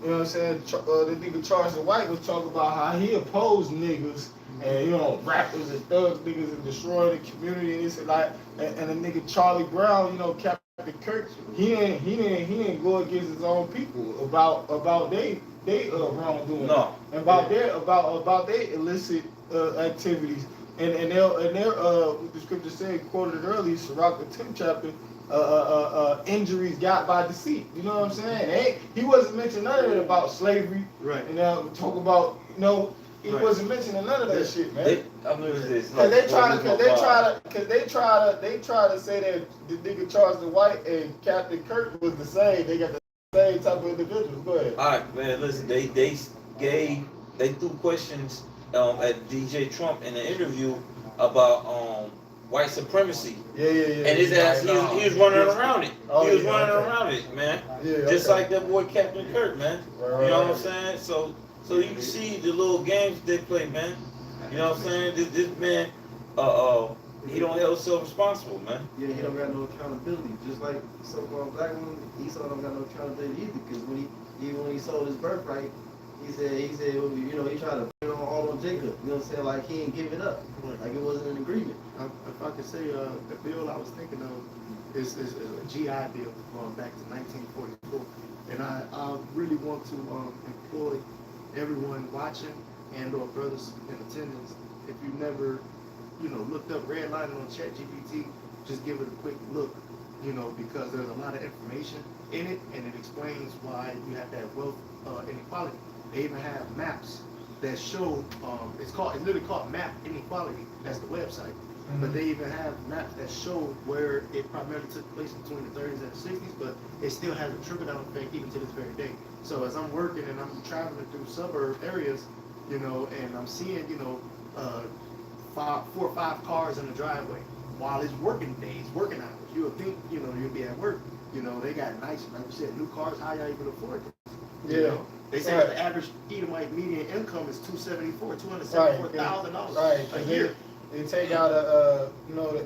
You know what I'm saying? The nigga Charleston White was talking about how he opposed niggas and rappers and thugs niggas and destroying the community and this and like, and the nigga Charlie Brown, Captain Kirk, he ain't go against his own people about they wrongdoing. No. About their illicit activities. And their what the scripture said, quoted earlier, Sirach the 10th chapter, injuries got by deceit. You know what I'm saying? He wasn't mentioning none of that about slavery. Right. And talk about, he wasn't mentioning none of that shit, man. I mean, this. Cause they try to say that the nigga Charles White and Captain Kirk was the same. They got the same type of individuals. Go ahead. All right, man. Listen, they threw questions at DJ Trump in an interview about white supremacy. Yeah. And his ass, he was running around it. Oh, He was yeah, running okay. around it, man. Yeah, Just okay. like that boy Captain Kirk, man. Right, You know what I'm right. saying? So you can see the little games they play, man. You know what I'm saying? This man, he don't hold himself responsible, man. Yeah, he don't got no accountability. Just like so-called black woman, Esau don't got no accountability either. Because when he sold his birthright, he said, you know, he tried to put it all on Jacob. You know what I'm saying? Like he ain't give it up. Like it wasn't an agreement. If I could say, the bill I was thinking of is a GI bill going back to 1944. And I really want to employ everyone watching and or brothers in attendance. If you never, looked up redlining on ChatGPT, just give it a quick look, because there's a lot of information in it, and it explains why you have that wealth inequality. They even have maps that show, it's literally called Map Inequality. That's the website. But they even have maps that show where it primarily took place between the 30s and the 60s, but it still has a trickle-down effect even to this very day. So as I'm working and I'm traveling through suburb areas, and I'm seeing, 4 or 5 cars in the driveway while it's working days, working hours. You would think, you'll be at work. They got nice, like you said, new cars. How y'all even afford it? Yeah. They say the average Edomite median income is $274,000 Right. a year. They take out the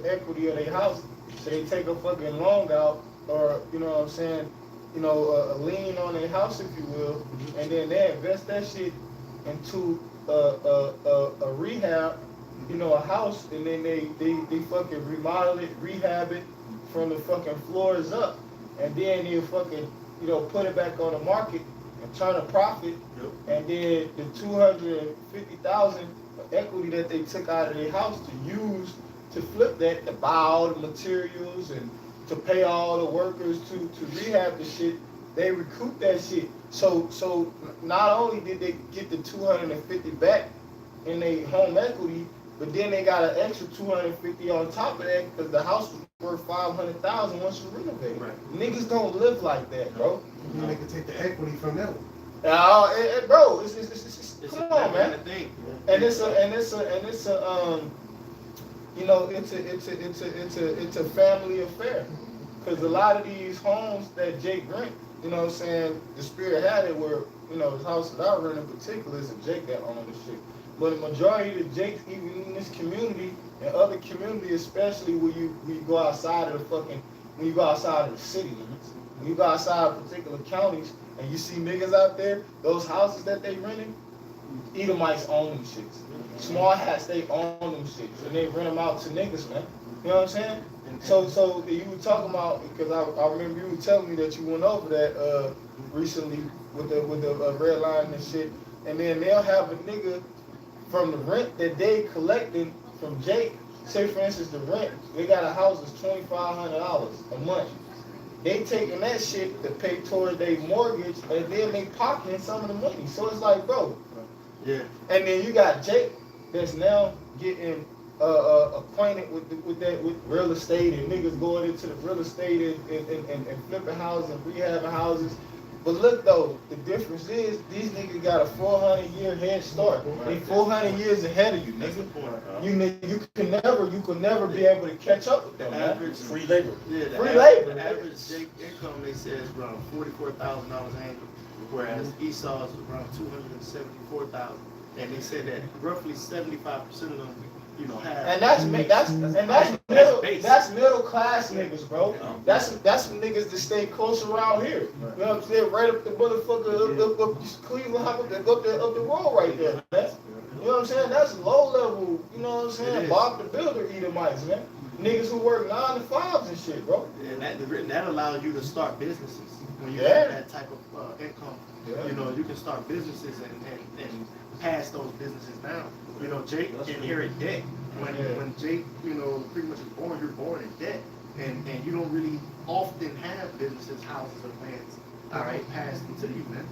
equity of their house. So they take a fucking loan out, or a lien on their house, if you will, and then they invest that shit into a rehab, a house, and then they fucking remodel it, rehab it from the fucking floors up, and then they fucking put it back on the market and turn a profit, and then the 250,000 equity that they took out of their house to use to flip that, to buy all the materials and to pay all the workers to rehab the shit, they recoup that shit. So not only did they get the 250 back in their home equity, but then they got an extra 250 on top of that because the house was worth 500,000 once you renovate. Right. Niggas don't live like that, bro. They can take the equity from them. Bro, it's come on, man. And it's a family affair. Cause a lot of these homes that Jake rent, the spirit had it where, his house that I rent in particular is a Jake that owned the shit. But the majority of the Jakes, even in this community and other communities, especially when you go outside of when you go outside of the city limits, when you go outside of particular counties and you see niggas out there, those houses that they renting, Edomites own them shits. Small hats, they own them shits, and they rent them out to niggas, man. You know what I'm saying? So you were talking about, because I remember you were telling me that you went over that recently with the red line and shit, and then they'll have a nigga from the rent that they collecting from Jake. Say for instance the rent, they got a house that's $2,500 a month. They taking that shit to pay towards their mortgage, and then they pocketing some of the money. So it's like, bro. Yeah. And then you got Jake that's now getting acquainted with real estate, and niggas going into the real estate and flipping houses and rehabbing houses. But look though, the difference is these niggas got a 400-year head start. They 400 years ahead of you, nigga. You can never be able to catch up with them. Average Free labor. Yeah, free labor. The average Jake income they say is around $44,000 annually, whereas Esau's is around $274,000. And they said that roughly 75% of them, have. And that's middle class niggas, bro. That's some niggas that stay close around here. You know what I'm saying? Right up the motherfucker up Cleveland, up the road right there, man. You know what I'm saying? That's low level. You know what I'm saying? Bob the Builder Edomites, man. Niggas who work 9 to 5s and shit, bro. Yeah, that allows you to start businesses when you have that type of income. Yeah. You can start businesses and pass those businesses down. Jake inherit debt. When Jake, pretty much is born, you're born in debt. And you don't really often have businesses, houses, or lands, all right, passed into you, man.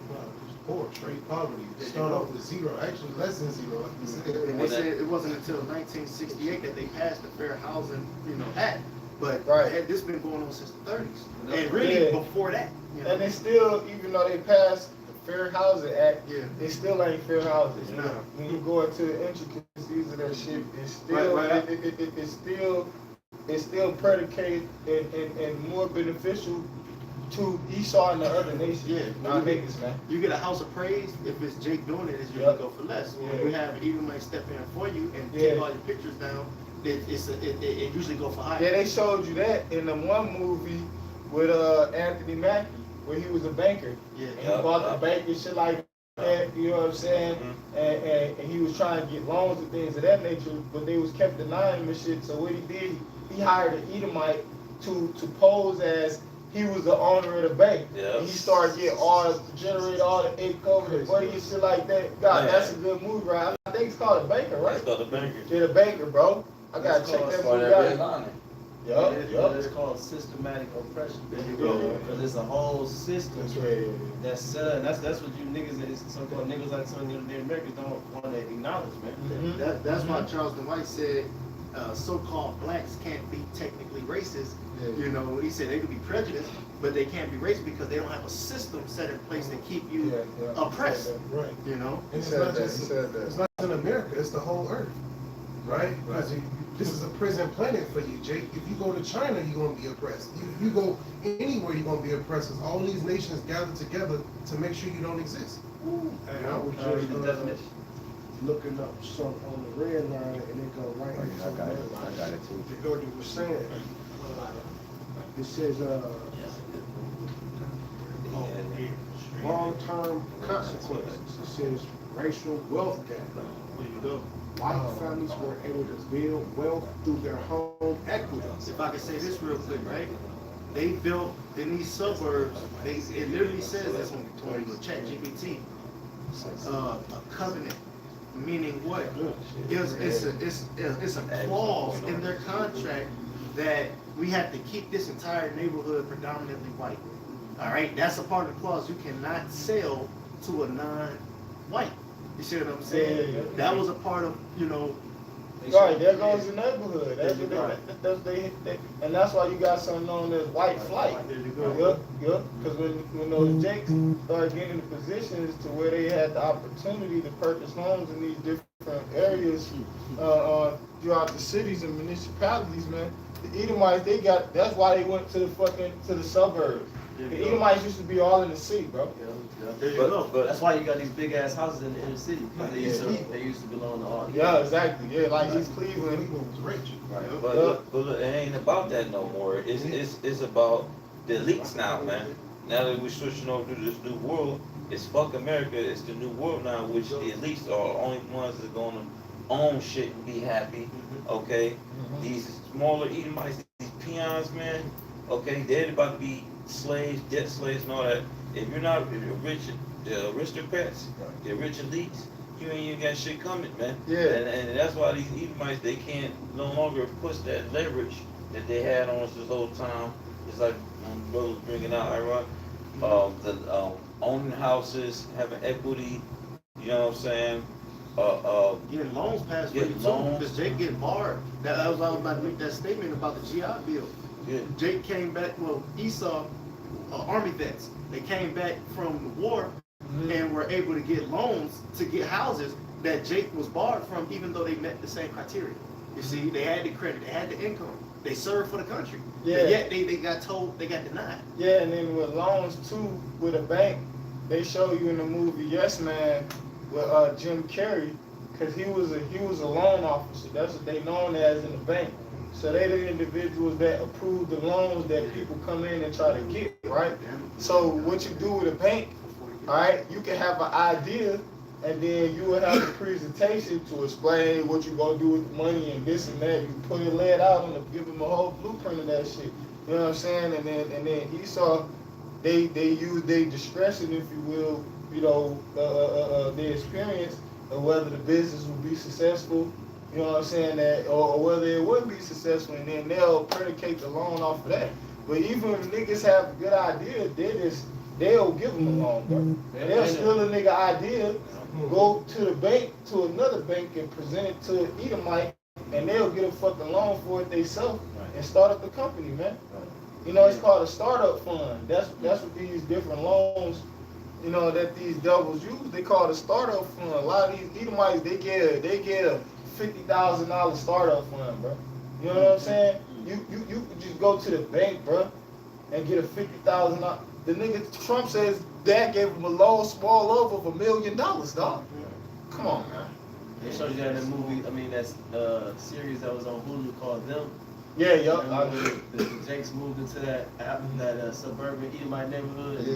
poor, straight poverty. Start off with zero, actually less than zero, like you said. And they said it wasn't until 1968 that they passed the Fair Housing, Act. But this been going on since the 30s, and really before that. And they still, even though they passed the Fair Housing Act, it still ain't fair housing. It's not. When you go into the intricacies of that shit, it's still it's still predicated and more beneficial to Esau and the other nations. Yeah, niggas, man. You get a house of praise, if it's Jake doing it, it's usually go for less. When you have Edomite step in for you and take all your pictures down, it usually go for higher. Yeah, they showed you that in the one movie with Anthony Mackie, where he was a banker. Yeah. And he bought the bank and shit like that, you know what I'm saying? And he was trying to get loans and things of that nature, but they was kept denying him and shit. So what he did, he hired an Edomite to pose as he was the owner of the bank. Yeah. And he started getting generate all the income and money and shit like that. God, that's a good movie, right? I think it's called The Banker, right? It's called The Banker. Yeah, The Banker, bro. I gotta check that movie out. It's called systematic oppression. There you go. Because it's a whole system that's set up. That's what you niggas, so-called niggas like some of the Americans don't want to acknowledge, man. That's why Charleston White said so-called blacks can't be technically racist. He said they could be prejudiced, but they can't be racist because they don't have a system set in place to keep you oppressed. Right. And it's not in America, it's the whole earth. Right? Because this is a prison planet for you, Jake. If you go to China, you're going to be oppressed. If you go anywhere, you're going to be oppressed. Because all these nations gather together to make sure you don't exist. And I was just looking up something on the red line, and it go right into I got it too. the Jordan was saying. It says, long-term consequences. It says racial wealth gap. There you go. White families were able to build wealth through their home equity. If I can say this real quick, right? They built in these suburbs. It literally says this on ChatGPT. A covenant, meaning what? It's a clause in their contract that we have to keep this entire neighborhood predominantly white. All right, that's a part of the clause. You cannot sell to a non-white. You see what I'm saying? That was a part of, Right, there goes the neighborhood. And that's why you got something known as white flight. There you go. Because when those Jakes started getting into positions to where they had the opportunity to purchase homes in these different areas throughout the cities and municipalities, man, the Edomites, that's why they went to the suburbs. The Edomites used to be all in the city, bro. There you go. But that's why you got these big ass houses in the inner city. Because they used to belong to all. Yeah, exactly. Yeah, like East Cleveland. Cleveland was rich. Right. But look, it ain't about that no more. It's about the elites now, man. Now that we're switching over to this new world, it's fuck America. It's the new world now, which the elites are the only ones that are gonna own shit and be happy. Okay, these smaller Edomites, these peons, man. Okay, they're about to be slaves, debt slaves, and all that. If you're not rich, the aristocrats, the rich elites, you ain't even got shit coming, man. Yeah. And that's why these Edomites, they can't no longer push that leverage that they had on us this whole time. It's like brother was bringing out, Iraq, owning houses, having equity. You know what I'm saying? Getting loans passed for you Getting too, loans. because Jake getting barred. That was I was about to make that statement about the GI Bill. Yeah. Jake came back. Well, Esau, Army vets. They came back from the war and were able to get loans to get houses that Jake was barred from, even though they met the same criteria. You see, they had the credit, they had the income, they served for the country. Yeah. But yet they got told, they got denied. Yeah, and then with loans too, with a bank, they show you in the movie Yes Man with Jim Carrey, because he was a loan officer. That's what they known as in the bank. So they the individuals that approve the loans that people come in and try to get, right? So what you do with a bank, all right, you can have an idea, and then you will have a presentation to explain what you're gonna do with the money and this and that. You put it laid out and give them a whole blueprint of that shit. You know what I'm saying? And then Esau, they use their discretion, if you will, their experience of whether the business will be successful. You know what I'm saying? That or whether it wouldn't be successful, and then they'll predicate the loan off of that. But even if niggas have a good idea, they'll give them a loan, bro. They'll steal a nigga idea, go to the bank, to another bank, and present it to an Edomite, and they'll get a fucking loan for it themselves and start up the company, man. You know, it's called a startup fund. That's what these different loans, you know, that these devils use. They call it a startup fund. A lot of these Edomites, they get a $50,000 startup fund, bro. You know what I'm saying? You could just go to the bank, bro, and get a $50,000. The nigga Trump says dad gave him a loan, small loan of $1 million, dog. Come on, man. They showed you that in that movie. I mean, that series that was on Hulu called Them. Yeah, yup. The Jakes moved into that suburban Edomite neighborhood. Yeah.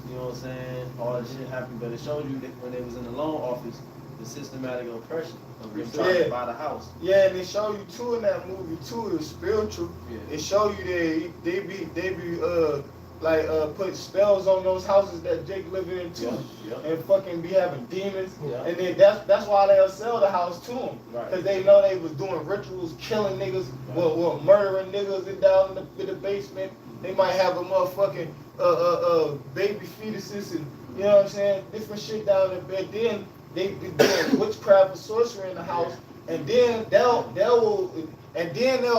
You know what I'm saying? All that shit happened, but it showed you that when they was in the loan office, the systematic oppression of them trying to buy the house. Yeah, and they show you too in that movie too. It was spiritual. Yeah. It show you that they be put spells on those houses that Jake live in too, and fucking be having demons. Yeah. And then that's why they'll sell the house to them, Right. because they know they was doing rituals, killing niggas, well murdering niggas and down in the basement. They might have a motherfucking baby fetuses and you know what I'm saying, different shit down in bed. Then they be doing witchcraft and sorcery in the house, and then they'll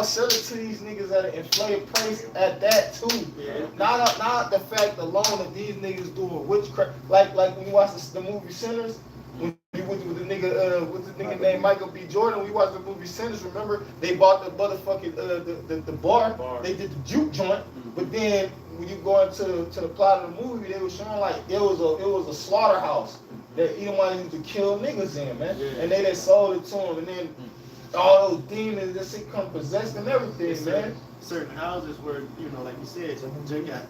sell it to these niggas at an inflated price at that too. Yeah. Not the fact alone that these niggas doing witchcraft. Like when you watch the movie Sinners, when you with the nigga named Michael B. Jordan, we watched the movie Sinners. Remember they bought the motherfucking the bar. They did the juke joint, but then when you go into the plot of the movie, they were showing like it was a slaughterhouse that Edomite used to kill niggas in, man. Yeah. And they sold it to him, and then all those demons that shit come possessed and everything, man. Certain houses where, you know, like you said, they got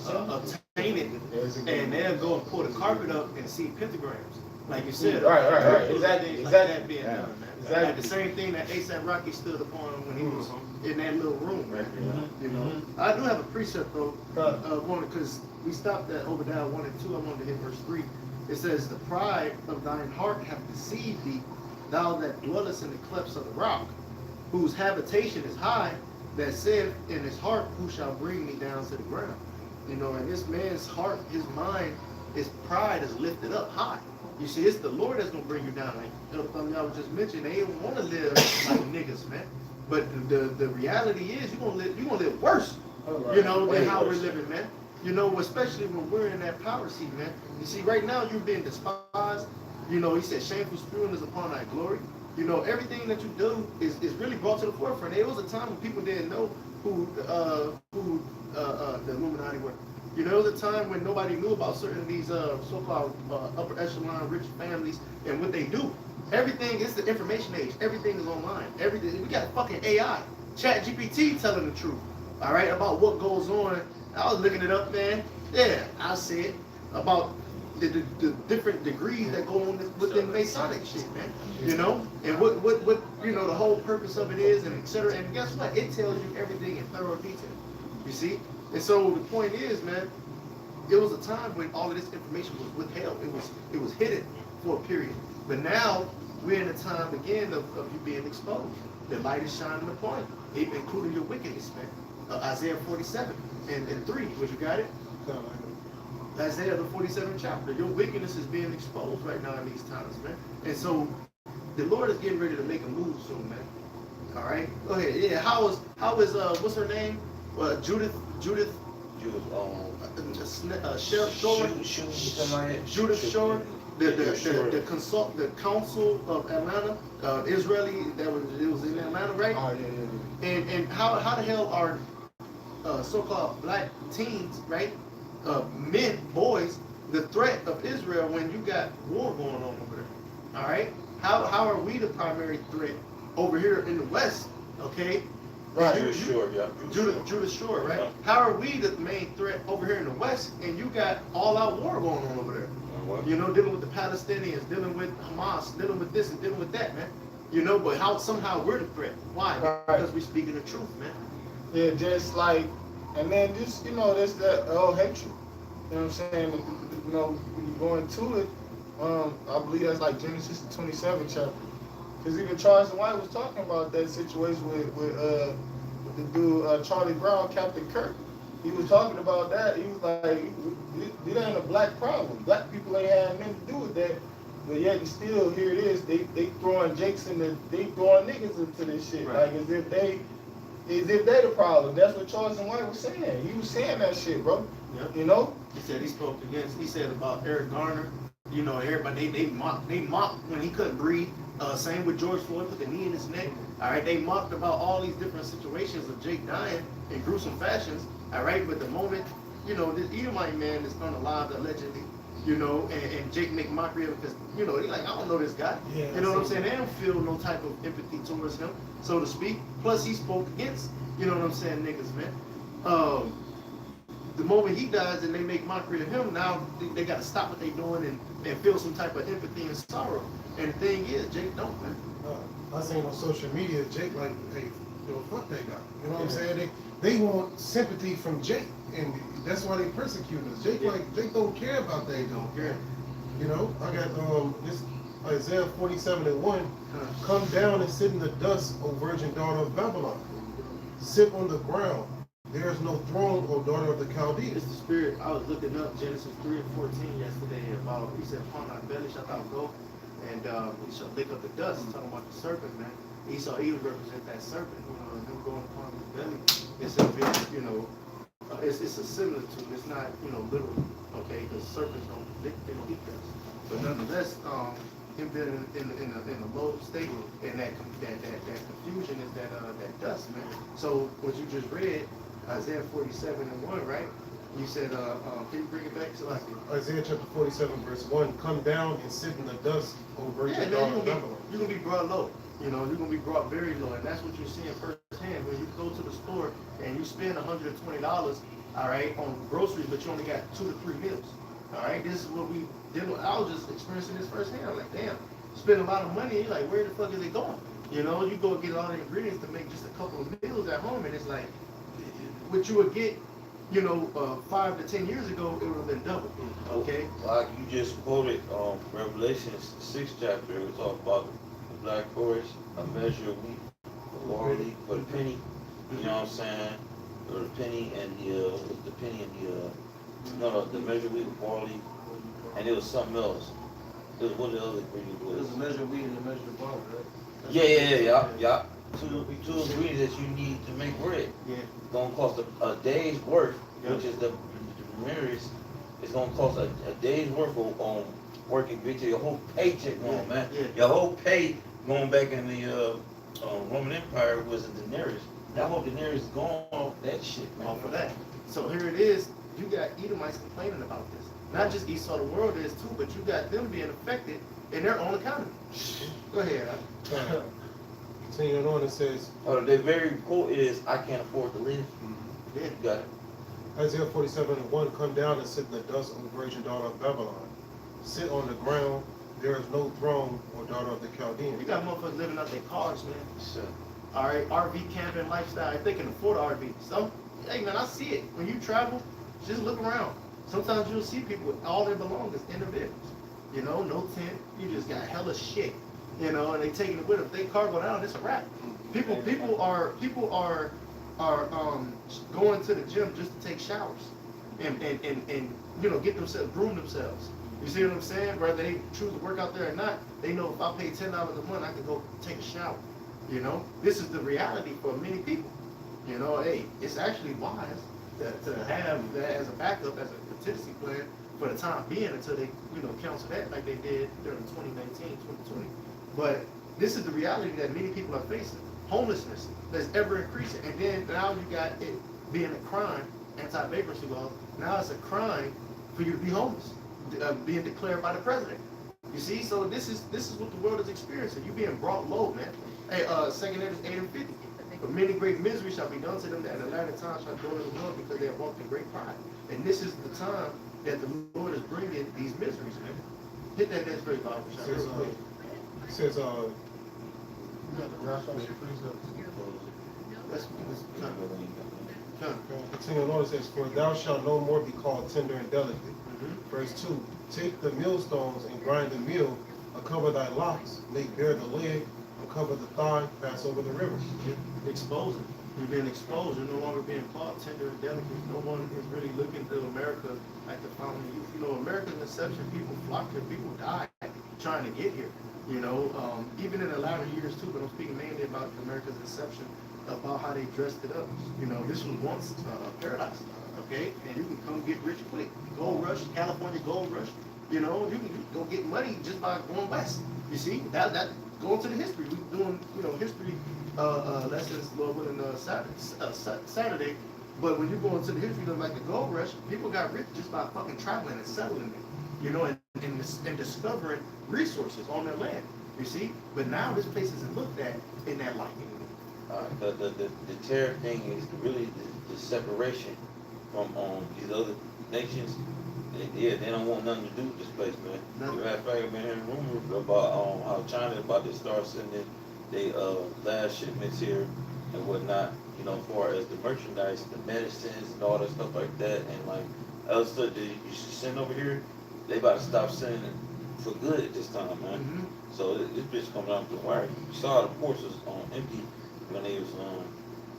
obtained, and they'll go and pull the carpet up and see pentagrams. Like you said. Right. Exactly. Like that being done, man. Exactly. Like the same thing that A$AP Rocky stood upon when he was in that little room, right? You know, I do have a precept though, because we stopped at Obadiah 1 and 2. I wanted to hit verse 3. It says, "The pride of thine heart hath deceived thee, thou that dwellest in the clefts of the rock, whose habitation is high, that saith in his heart, who shall bring me down to the ground?" You know, and this man's heart, his mind, his pride is lifted up high. You see, it's the Lord that's gonna bring you down. Like y'all just mentioned, they don't want to live like niggas, man. But the reality is, you're gonna live worse, you know, than how we're living, man. You know, especially when we're in that power seat, man. You see, right now you're being despised. You know, he said, "Shameful spewing is upon thy glory." You know, everything that you do is really brought to the forefront. There was a time when people didn't know who the Illuminati were. You know, there was a time when nobody knew about certain of these so-called upper echelon rich families and what they do. Everything is the information age. Everything is online. Everything. We got fucking AI, ChatGPT telling the truth. All right, about what goes on. I was looking it up, man. Yeah, I said about the different degrees that go on within Masonic shit, man. You know, and what you know the whole purpose of it is, and etc. And guess what? It tells you everything in thorough detail. You see. And so the point is, man, it was a time when all of this information was withheld. It was hidden for a period. But now we're in a time again of you being exposed. The light is shining upon you, including your wickedness, man. Isaiah 47 and 3. Would you got it? Isaiah the 47th chapter. Your wickedness is being exposed right now in these times, man. And so the Lord is getting ready to make a move soon, man. All right, go ahead. Yeah, how is what's her name? Judith Shore, the Council of Atlanta, Israeli, it was in Atlanta, right? Oh, yeah. And how the hell are so-called black teens, right? Men, boys, the threat of Israel when you got war going on over there? All right, how are we the primary threat over here in the West? Okay. Right. Judith Shore, right? Yeah. How are we the main threat over here in the West, and you got all-out war going on over there? You know, dealing with the Palestinians, dealing with Hamas, dealing with this and dealing with that, man. You know, but somehow we're the threat. Why? Right. Because we're speaking the truth, man. Yeah, just like, and then just, you know, there's that hatred. You know what I'm saying? You know, when you go into it, I believe that's like Genesis the 27th chapter. Because even Charles White was talking about that situation with the dude Charlie Brown, Captain Kirk. he was talking about that. He was like, it ain't a black problem. Black people ain't had nothing to do with that. But yet and still, here it is. They throwing Jakes they throwing niggas into this shit. Right. Like as if they the problem. That's what Charles and White was saying. He was saying that shit, bro. Yep. You know? He said he spoke against. He said about Eric Garner. You know, everybody they mocked when he couldn't breathe. Same with George Floyd, put the knee in his neck. All right, they mocked about all these different situations of Jake dying in gruesome fashions. All right, but the moment, you know, this Edomite man is unalive allegedly, you know, and Jake make mockery of it because, you know, they like, I don't know this guy. Yeah, you know what I'm saying? They don't feel no type of empathy towards him, so to speak. Plus, he spoke against, you know what I'm saying, niggas, man. The moment he dies and they make mockery of him, now they got to stop what they doing and feel some type of empathy and sorrow. And the thing is, Jake don't, man. I seen on social media, Jake like, hey, yo, fuck that guy. You know what I'm saying? They want sympathy from Jake, and that's why they persecuting us. Jake Jake don't care about that. Don't care. You know, I got this Isaiah 47:1. Come down and sit in the dust, O virgin daughter of Babylon. Sit on the ground. There is no throne, O daughter of the Chaldeans. It's the spirit. I was looking up Genesis 3:14 yesterday about, he said, upon thy belly shalt thou go, and he shall lick up the dust. He's talking about the serpent, man. Esau even represent that serpent, you know, him going upon his belly. It's a bit, you know, it's a similitude. It's not, you know, literal, okay, because serpents don't lick, they don't eat dust. But nonetheless, him being in a low state, and that confusion is that dust, man. So what you just read, Isaiah 47:1, right? You said, can you bring it back to like Isaiah chapter 47:1. Come down and sit in the dust, O virgin daughter of Babylon. you're gonna be brought low. You know, you're gonna be brought very low, and that's what you're seeing firsthand when you go to the store and you spend $120, all right, on groceries, but you only got 2 to 3 meals. All right, this is what we did. I was just experiencing this firsthand. I'm like, damn, spend a lot of money. You're like, where the fuck is it going? You know, you go get all the ingredients to make just a couple of meals at home, and it's like, what you would get, you know, 5 to 10 years ago, it would have been double. Okay. Like you just quoted Revelations 6th chapter, it talks about the black forest, a measure of wheat, a barley for the penny. You know what I'm saying? Or the penny and the penny and the measure of wheat, barley, and it was something else. It was what the other ingredient There's was. a measure of wheat and a measure of barley, right? Yeah. Two ingredients that you need to make bread. Yeah. Gonna cost a day's worth, which is the nearest. It's gonna cost a day's worth of working bitch. Your whole paycheck going, man. Yeah. Your whole pay going back in the Roman Empire was a denarius. That whole denarius is gone off that shit, man. Off of that. So here it is. You got Edomites complaining about this. Not just Esau, the world is too, but you got them being affected in their own economy. Go ahead. Continuing on, it says, The very quote is, "I can't afford to live." Yeah. You got it. Isaiah 47:1. Come down and sit in the dust, O virgin daughter of Babylon. Sit on the ground. There is no throne, O daughter of the Chaldeans. You got motherfuckers living out their cars, man. Sure. All right, RV camping lifestyle. If they can afford an RV, hey man, I see it. When you travel, just look around. Sometimes you'll see people with all their belongings in their vehicles. You know, no tent. You just got hella shit. You know, and they taking it with them. If they car go down, it's a wrap. People are going to the gym just to take showers and you know, get themselves, groom themselves. You see what I'm saying? Whether they choose to work out there or not, they know if I pay $10 a month, I can go take a shower. You know, this is the reality for many people. You know, hey, it's actually wise to have that as a backup, as a contingency plan for the time being until they, you know, counsel that like they did during 2019, 2020. But this is the reality that many people are facing. Homelessness that's ever increasing. And then now you got it being a crime, anti-vagrancy law. Now it's a crime for you to be homeless, being declared by the president. You see, so this is what the world is experiencing. You being brought low, man. Hey, 2 Edges 8:50. But many great misery shall be done to them that at the latter time shall go to the Lord because they have walked in great pride. And this is the time that the Lord is bringing these miseries, man. Hit that next great Bible shot real quick. It says, You got the RAWCHAA precepts. Let's come. continuing on, it says, for thou shalt no more be called tender and delicate. Mm-hmm. Verse 2, take the millstones and grind the mill, uncover thy locks, make bare the leg, uncover the thigh, pass over the river. Exposing. You're being exposed. You're no longer being caught tender and delicate. No one is really looking to America like the fountain of youth. You know, America's inception, people flocked here, people died trying to get here. You know, even in the latter years too, but I'm speaking mainly about America's inception, about how they dressed it up. You know, this was once paradise, okay? And you can come get rich quick. Gold rush, California gold rush. You know, you can go get money just by going west. You see, that going to the history. We're doing, you know, history lessons, Lord willing, Saturday. But when you go into the history of like the gold rush, people got rich just by fucking traveling and settling there. You know, and discovering resources on their land. You see, but now this place isn't looked at in that light anymore. The terror thing is really the separation from these other nations. They don't want nothing to do with this place, man. As a matter of fact, I've been hearing rumors about how China about to start sending they last shipments here and whatnot. You know, as far as the merchandise, the medicines, and all that stuff like that, and like other stuff that you should send over here, they about to stop sending it for good at this time, man. So this bitch coming out the wire. You saw the ports was empty when they was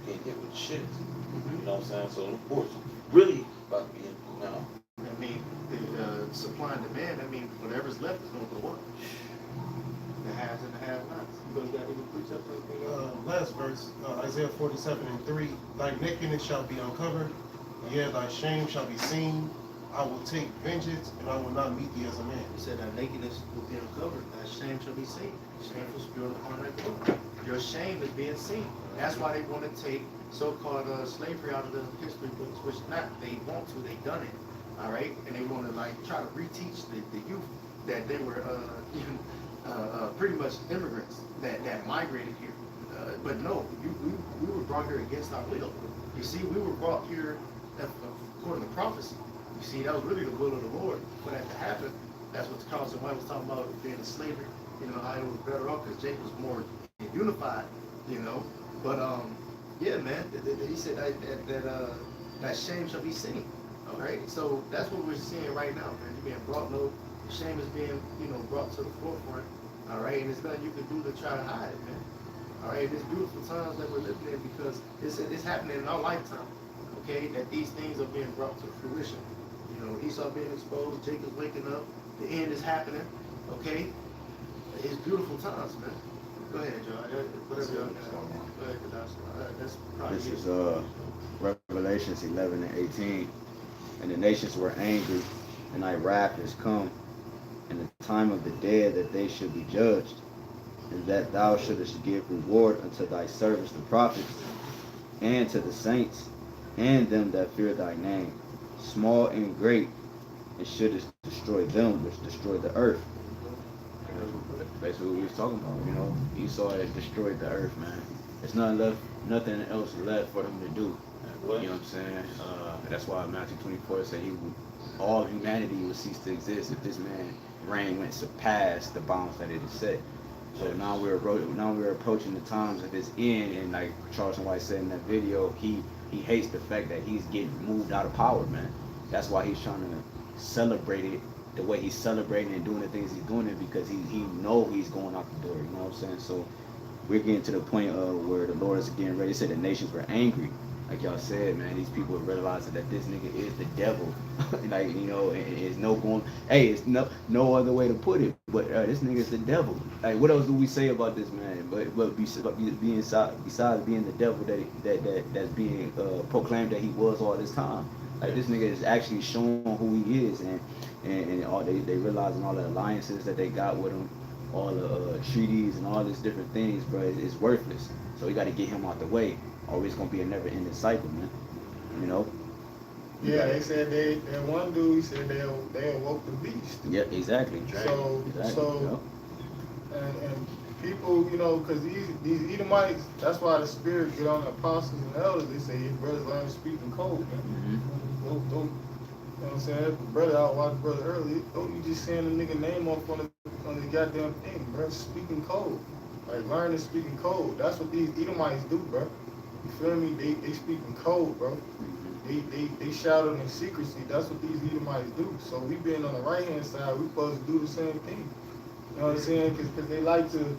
getting hit with shit. You know what I'm saying? So the ports really about to be empty now. I mean, the supply and demand, I mean, whatever's left is going to go up. The haves and the have-nots. You guys got any precepts or anything? Last verse, Isaiah 47:3. Thy nakedness shall be uncovered, yea, thy shame shall be seen. I will take vengeance, and I will not meet thee as a man. He said, thy nakedness will be uncovered, thy shame shall be seen. Shameful spirit upon thy throne. Your shame is being seen. That's why they want to take so-called slavery out of the history books, which not they want to, they done it. All right, and they want to like try to reteach the youth that they were even pretty much immigrants that migrated here. But no, we were brought here against our will. You see, we were brought here according to prophecy. You see, that was really the will of the Lord for that to happen. That's what Carlson White was talking about being in slavery. You know, how it was better off because Jacob was more unified. You know, but yeah, man, he said that shame shall be seen. All right, so that's what we're seeing right now, man. You're being brought low. The shame is being, you know, brought to the forefront. All right, and there's nothing you can do to try to hide it, man. All right, it's beautiful times that we're living in because it's happening in our lifetime. Okay, that these things are being brought to fruition. You know, Esau being exposed, Jacob's waking up, the end is happening. Okay, it's beautiful times, man. Go ahead, John. Whatever y'all got. Go ahead, Kadash. That's probably This is Revelations 11:18. And the nations were angry, and thy wrath is come, and the time of the dead that they should be judged, and that thou shouldest give reward unto thy servants the prophets, and to the saints, and them that fear thy name, small and great, and shouldest destroy them which destroy the earth. Basically what we was talking about, you know. Esau had destroyed the earth, man. There's nothing else left for them to do. You know what I'm saying? That's why Matthew 24 said all of humanity would cease to exist if this man reign went surpassed the bounds that it is set. So now we're approaching the times of his end, and like Charles White said in that video, he hates the fact that he's getting moved out of power, man. That's why he's trying to celebrate it the way he's celebrating and doing the things he's doing it, because he know he's going out the door. You know what I'm saying? So we're getting to the point where the Lord is getting ready. He said the nations were angry. Like y'all said, man, these people are realizing that this nigga is the devil. Like, you know, it's no going, hey, it's no other way to put it, but this nigga is the devil. Like, what else do we say about this man? But besides being the devil that's being proclaimed that he was all this time. Like, this nigga is actually showing who he is, and all they realizing all the alliances that they got with him, all the treaties and all these different things, bro, is worthless. So we got to get him out the way. Always gonna be a never-ending cycle, man. You know. Yeah, they said that one dude, he said they awoke the beast. Yeah, exactly. So and people, you know, because these Edomites, that's why the spirit get on the apostles and elders. They say, your brothers learn to speak in code, man. Don't, you know what I'm saying? The brother, I watched brother earlier. Don't you just saying the nigga name off on the goddamn thing, bro? Speaking code, like learn to speak in code. That's what these Edomites do, bro. You feel me? They speak in code, bro. They shout in secrecy. That's what these Edomites do. So we being on the right hand side, we supposed to do the same thing. You know what I'm saying? Because they like to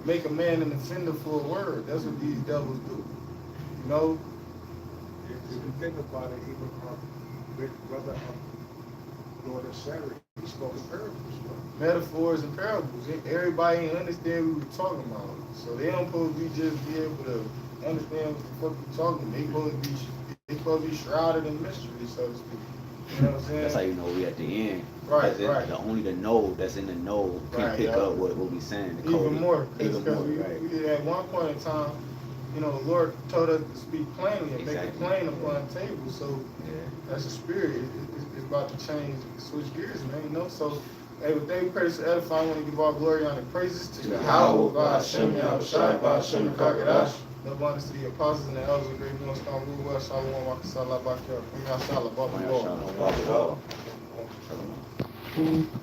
make a man an offender for a word. That's what these devils do. You know, If you think about it, even our big brother, Lord and Savior, he spoke in parables, bro. metaphors and parables. Everybody ain't understand what we were talking about. So they don't supposed to be able to understand what the fuck we talking. They supposed to be shrouded in mystery, so to speak. You know what I'm saying? That's how you know we at the end. Right, That's it. right. The only the know that's in the know can Right, pick yeah. up what we saying. The code. Even more, Even because more, right. we at one point in time, you know, the Lord told us to speak plainly and make it Exactly. plain upon the table. So Yeah. that's a spirit. It's about to change, switch gears, man. You know, so hey, with they praise to edify, I want to give all glory, honor, and praises to YAHAWAH, BAHASHAM, YAHAWASHI, BAHASHAM, HAQADASH. No abundance to the apostles and the elders of the great millstone rule well. Shalom, Wakasala, Bakia, Shalom, Bakia. Shalom.